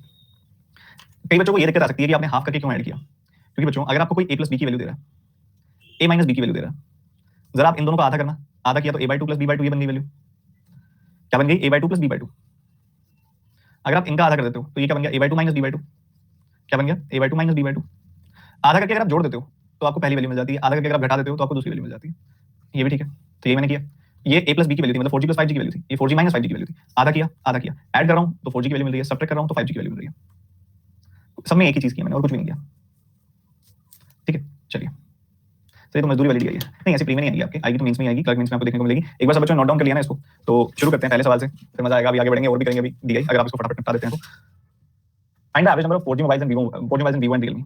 कई बच्चों को ये दिक्कत आ सकती है कि आपने हाफ करके क्यों ऐड किया, क्योंकि बच्चों अगर आपको कोई a प्लस बी की वैल्यू दे रहा है, a माइनस बी की वैल्यू दे रहा है, जरा आप इन दोनों को आधा करना, आधा किया तो a/2 प्लस b/2 ये बन गई वैल्यू। क्या बन गई a/2 प्लस b/2। अगर आप इनका आधा कर देते हो तो ये क्या बन गया a/2 माइनस b/2। क्या बन गया a/2 माइनस b/2। आधा करके अगर आप जोड़ देते हो तो आपको पहली वैल्यू मिल जाती है, आधा करके अगर आप घटा देते हो तो आपको दूसरी वैल्यू मिल जाती है। ये भी ठीक है, तो ये मैंने किया, ये a प्लस बी की वैल्यू थी, मतलब 4G प्लस 5G की वैल्यू थी, ये 4G माइनस 5G की वैल्यू थी, आधा किया ऐड कर रहा हूं तो 4G की वैल्यू मिल रही है, सबट्रैक्ट कर रहा हूं तो 5G की वैल्यू मिल रही है। सब में एक ही चीज की मैंने और कुछ भी नहीं किया, ठीक है। चलिए तो ये तो मजदूरी वाली दी गई है, नहीं ऐसी प्री में नहीं आएगी आपके, आएगी तो मेंस में आएगी, क्लर्क मेंस में आपको देखने को मिलेगी। एक बार सब बच्चों नोट डाउन कर लिया ना इसको, तो शुरू करते हैं पहले सवाल से, फिर मजा आएगा, अभी आगे बढ़ेंगे और भी करेंगे, अभी दी गई अगर आप इसको फटाफट निपटा देते हैं तो। Find the average number of 4G mobiles and Vivo and Realme.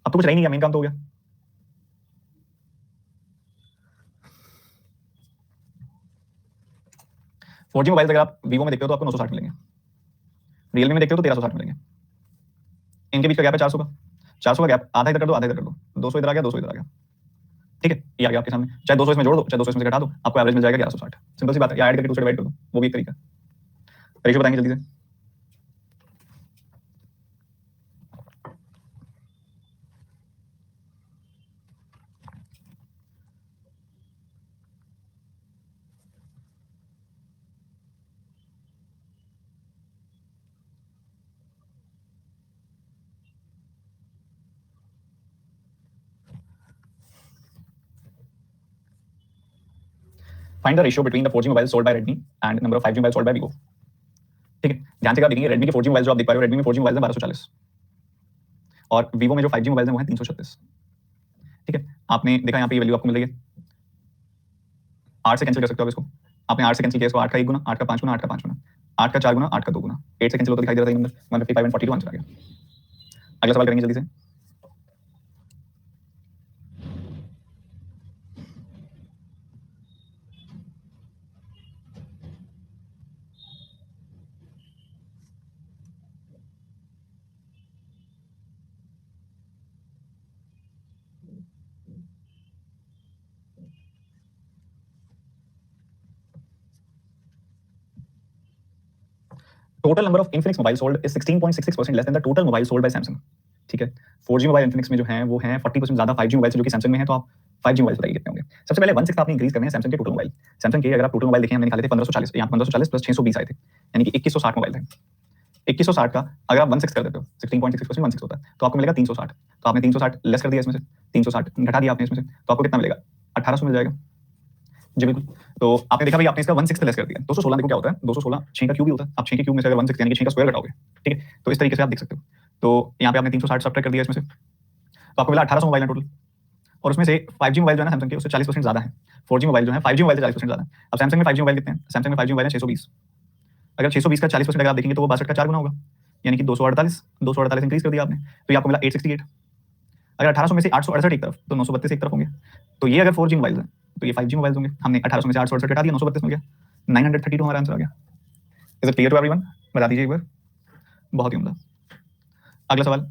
अब तो कुछ रह ही नहीं गया, मेन काम तो हो गया। फोर जी मोबाइल अगर आप वीवो में देखते हो तो आपको 960 मिलेंगे, रियलमी में देखते हो तो 1360 मिलेंगे, इनके बीच का गैप है 400 का, 400 का गैप, आधा इधर कर दो आधा इधर कर दो, 200 इधर आ गया 200 इधर आ गया, ठीक है। ये आ गया आपके सामने, चाहे 200 इसमें जोड़ दो चाहे 200 इसमें से घटा दो, आपको एवरेज मिल जाएगा 1160। सिंपल सी बात है, या ऐड करके 2 से डिवाइड कर दो, वो भी एक तरीका है। रेशियो बताएंगे जल्दी से। Find the ratio between the 4G mobiles sold by Redmi and number of 5G mobiles sold by Vivo. ध्यान से आप देखेंगे रेडमी के 4G मोबाइल जो आप देख पा रहे हो, रेडमी में 4G मोबाइल है 1240 और वीवो में जो 5G मोबाइल है वो है 336। ठीक है, आपने देखा यहाँ पे ये वैल्यू आपको मिल रही है, 8 से कैंसिल कर सकते हो आप इसको। आपने 8 से कैंसिल किया इसको, 8 का 1 गुना, 8 का 5 गुना, 8 का 5 गुना, 8 का 4 गुना, 8 का 2 गुना, 8 से कैंसिल होता दिखाई दे रहा है ये नंबर 155 एंड 42 आंसर आ गया। अगला सवाल करेंगे जल्दी से। Total number of Infinix mobile sold is 16.66% less than the total mobile sold by Samsung. ठीक है, 4G मोबाइल इन्फिनिक्स में जो है वो है 40% ज्यादा 5G मोबाइल से जो कि सैमसंग में है। तो आप 5G मोबाइल बताइए कितने होंगे। सबसे पहले 1/6 आपने इंक्रीज करने हैं सैमसंग के टोटल मोबाइल। सैमसंग के अगर आप टोटल मोबाइल देखें हमने निकाले थे 1540, यहाँ 1540 प्लस 620 आए थे, यानी कि 2160 मोबाइल थे। 2160 का अगर आप 1/6 कर देते हो 16.66% 1/6 होता है तो आपको मिलेगा 360। तो आपने 360 लेस कर दिया इसमें से, 360 घटा दिया आपने इसमें से, तो आपको कितना मिलेगा 1800 मिल जाएगा। जी बिल्कुल। तो आपने देखा भाई आपने इसका 1/6 लेस कर दिया। 216 देखो क्या होता है, 216 6 का क्यूब ही होता है। आप 6 के क्यूब में से अगर 1/6 यानी कि 6 का स्क्वायर घटाओगे, ठीक है, तो इस तरीके से आप देख सकते हो। तो यहाँ पे आपने 360 सब्ट्रैक्ट कर दिया इसमें से, तो आपको मिला 1800 मोबाइल है टोटल। और उसमें से 5G मोबाइल जो है ना सैमसंग के उससे 40% ज्यादा है। 4G मोबाइल जो है 5G मोबाइल से 40% ज्यादा है। अब सैमसंग में 5G मोबाइल कितने हैं? सैमसंग में 5G मोबाइल है 620। अगर 620 का 40% अगर आप देखेंगे तो वो 62 का 4 गुना होगा, यानी कि 248 248 इंक्रीज कर दिया आपने, तो ये आपको मिला 868। अगर 1800 में से 868 एक तरफ तो 932 एक तरफ होंगे। तो ये अगर 4G मोबाइल है तो ये 5G मोबाइल होंगे। हमने 1800 में से 868 हटा दिया, 932 मिल गया, 932 हमारा आंसर आ गया। Is it clear to everyone? बता दीजिए एक बार। बहुत ही उम्दा। अगला सवाल,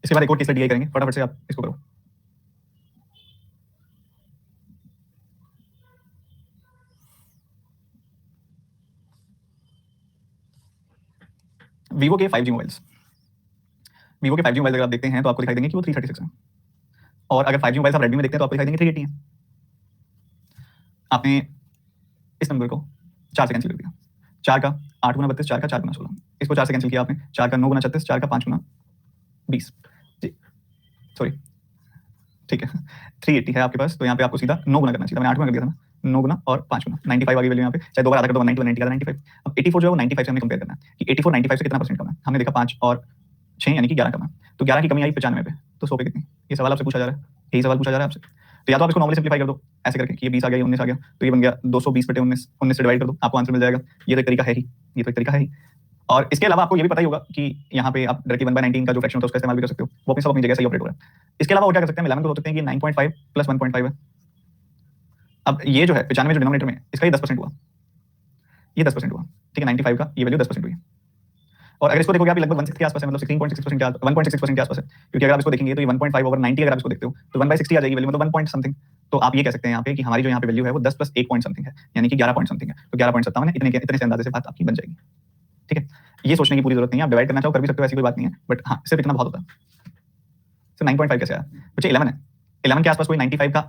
इसके बाद एक और केस स्टडी करेंगे, फटाफट से आप इसको करो। वीवो के 5G मोबाइल्स, वीवो के 5G मोबाइल अगर आप देखते हैं तो आपको दिखाई देंगे कि वो 336 है। और अगर 5G मोबाइल आप रेडमी में देखते हैं तो आपको दिखाई देंगे 380 है। आपने इस नंबर को 4 से कैंसिल कर दिया, 4 का 8 गुना 32, 4 का 4 गुना 16, इसको 4 से कैंसिल किया आपने, 4 का 9 गुना 36, 4 का 5 गुना 20, जी सॉरी, ठीक है 380 है आपके पास। तो यहाँ पे आपको सीधा 9 गुना करना चाहिए, मैंने 8 गुना कर दिया था ना, 9 गुना और 5 गुना, 95 आ गई वैल्यू यहाँ पे। चाहे दोबारा आधा कर दो 190 190 का 95। अब 84 जो है वो 95 से हमें कंपेयर करना है कि 84 95 से कितना परसेंट कम है। हमने देखा 5 और 6 यानी कि 11 कम है, तो 11 की कमी आई 95 पे, तो 100 पे कितनी? ये सवाल आपसे पूछा जा रहा है, यही सवाल पूछा जा रहा है आपसे। तो या तो आप इसको नॉर्मली सिंप्लीफाई कर दो ऐसे करके कि ये 20 आ गया, ये 19 आ गया, तो ये बन गया 220 बटे 19, 19 से डिवाइड कर दो, आपको आंसर मिल जाएगा। ये तो एक तरीका है ही, ये तो एक तरीका है ही। और इसके अलावा आपको ये भी पता ही होगा कि यहाँ पे आप डायरेक्टली 1/19 का जो फ्रैक्शन होता है उसका इस्तेमाल भी कर सकते हो, वो अपनी सब अपनी जगह सही ऑपरेट हो रहा है। इसके अलावा और क्या कर सकते हैं, मिलान कर सकते हैं कि 9.5 प्लस 1.5 है। अब ये जो है 95 जो डिनोमिनेटर में, इसका ये 10% हुआ, ये 10% हुआ, ठीक है, 95 का ये वैल्यू 10% हुई। और अगर इसको देखोगे आप लगभग 1/6 के आसपास है, मतलब 16.6% के 1.66% के आसपास है, क्योंकि अगर आप इसको देखेंगे तो ये 1.5 ओवर 90 अगर आप इसको देखते हो तो 1/60 आ जाएगी वैल्यू, मतलब 1 पॉइंट समथिंग। तो आप ये कह सकते हैं यहाँ पे कि हमारी जो यहाँ पे वैल्यू है वो 10 प्लस 1 पॉइंट समथिंग है, यानी कि 11 पॉइंट समथिंग है। तो 11.57 है, इतने से अंदाजे से बात आपकी बन जाएगी। ठीक है, ये सोचने की पूरी जरूरत नहीं है, आप डिवाइड करना चाहो कर भी सकते हो, ऐसी कोई बात नहीं है, बट हाँ सिर्फ इतना बहुत होता है। तो 9.5 कैसे आया बच्चे? 11 है, 11 के आसपास कोई 95 का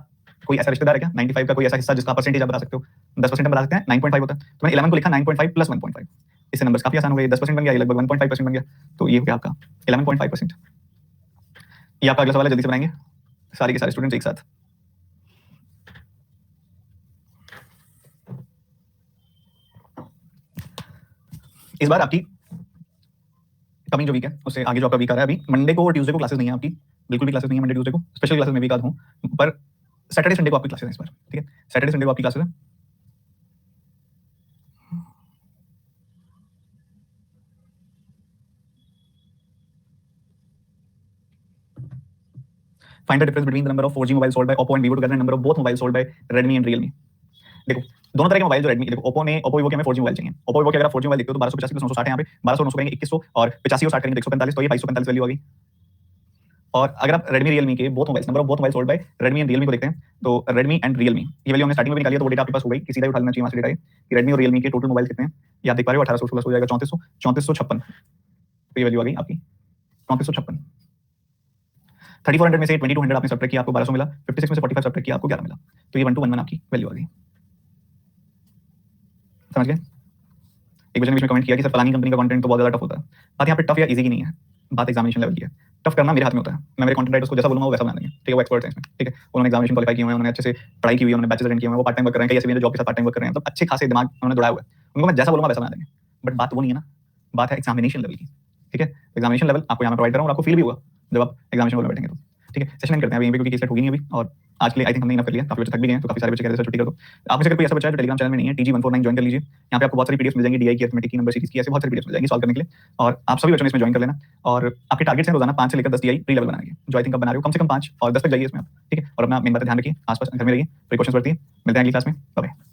कोई ऐसा रिश्तेदार है क्या? 95 का कोई ऐसा हिस्सा जिसका परसेंटेज आप बता सकते हो? 10% बता सकते हैं, 9.5 होता है। तो मैंने 11 को लिखा 9.5 प्लस 1.5, इससे नंबर्स काफी आसान हो गए, 10% बन गया, ये लगभग 1.5% बन गया, तो ये हो गया आपका 11.5%। ये आपका अगला सवाल है, जल्दी से बनाएंगे सारे के सारे स्टूडेंट्स एक साथ। इस बार आपकी कमिंग जो वीक है उससे आगे जो आपका वीक आ रहा है, अभी मंडे को और ट्यूसडे को क्लासेस नहीं है आपकी, बिल्कुल भी क्लासेस नहीं है मंडे ट्यूसडे को, स्पेशल क्लासेस में भी हूँ, पर सैटरडे संडे को आपकी क्लासेस है इस बार। ठीक है, सैटरडे संडे को आपकी क्लासेस है। Find the difference between the number of 4G mobiles sold by Oppo and Vivo together and number of both mobiles sold by Redmi and Realme। देखो दोनों तरह के मोबाइल जो Redmi, देखो Oppo Vivo के हमें 4G मोबाइल चाहिए। Oppo Vivo के अगर आप 4G मोबाइल देखते हो तो 1285 प्लस 960 है यहाँ पे, 1200 900 करेंगे 2100 और 85 और 60 करेंगे 145, तो ये 2245 वैल्यू आ गई। और अगर आप Redmi Realme के both mobiles, number of both mobile sold by Redmi and Realme को देखते हैं तो Redmi एंड Realme ये वैल्यू हमने स्टार्टिंग में भी निकाली है, तो वो डेटा आपके पास हो गई, सीधा उठा लेना चाहिए वहां से डेटा कि Redmi और Realme के टोटल मोबाइल कितने हैं। ये आप देख पा रहे हो 1816 हो जाएगा 3400 3456, तो ये वैल्यू आ गई आपकी 3456। 3400 में से 2200 आपने सब्ट्रैक्ट किया, आपको 1200 मिला, 56 में से 45 सब्ट्रैक्ट किया, आपको 11 मिला, तो ये 1211 आपकी वैल्यू आ गई। समझ गए? एक बच्चे ने बीच में कमेंट किया कि सर फलानी कंपनी का कंटेंट तो बहुत ज्यादा टफ होता है। बात यहाँ पे टफ या इजी की नहीं है, बात एग्जामिनेशन लेवल की है। टफ करना मेरे हाथ में होता है, मैं मेरे कंटेंट राइटर्स को जैसा बोलूंगा वो वैसा बना देंगे, ठीक है, वो एक्सपर्ट हैं इसमें, ठीक है, उन्होंने एग्जामिनेशन क्वालीफाई किए हुए हैं, उन्होंने अच्छे से पढ़ाई की हुई है, उन्होंने बैचलर अटेंड किए हुए हैं, वो पार्ट टाइम वर्क कर रहे हैं, कई ऐसे भी हैं जो जॉब के साथ पार्ट टाइम वर्क कर रहे हैं, मतलब अच्छे खासे दिमाग उन्होंने दौड़ाया हुआ है, उनको मैं जैसा बोलूंगा वैसा बना देंगे, बट बात वो नहीं है ना, बात है एग्जामिनेशन लेवल की, ठीक है। एग्जामिनेशन लेवल आपको यहाँ पे प्रोवाइड कर रहा हूँ और आपको फील भी होगा जब आप एग्जामिनेशन में बैठेंगे तो, ठीक है। सेशन एंड करते हैं अभी, क्योंकि केस सेट होगी नहीं अभी, और आज के लिए आई थिंक हमने इनफ कर लिया, काफी बच्चे थक भी गए हैं, तो काफी सारे बच्चे कह रहे हैं सर छुट्टी कर दो। आप में से अगर कोई ऐसा बच्चा है जो टेलीग्राम चैनल में नहीं है, TG149 ज्वाइन कर लीजिए। यहाँ पे आपको बहुत सारी पीडीएफ मिल जाएंगी, डीआई की, अरिथमेटिक की, नंबर सीरीज की, ऐसे बहुत सारी पीडीएफ मिल जाएंगी सॉल्व करने के लिए, और आप सभी बच्चों ने इसमें ज्वाइन कर लेना। और आपके टारगेट्स हैं रोजाना 5 से लेकर 10 डीआई प्री लेवल बनाने के, जो आई थिंक आप बना रहे हो, कम से कम 5 और 10 तक जाइए इसमें आप, ठीक है। और अपना मेन बात है ध्यान रखिए, आसपास घर में रहिए, प्रिकॉशंस बरतिए। मिलते हैं अगली क्लास में, बाय।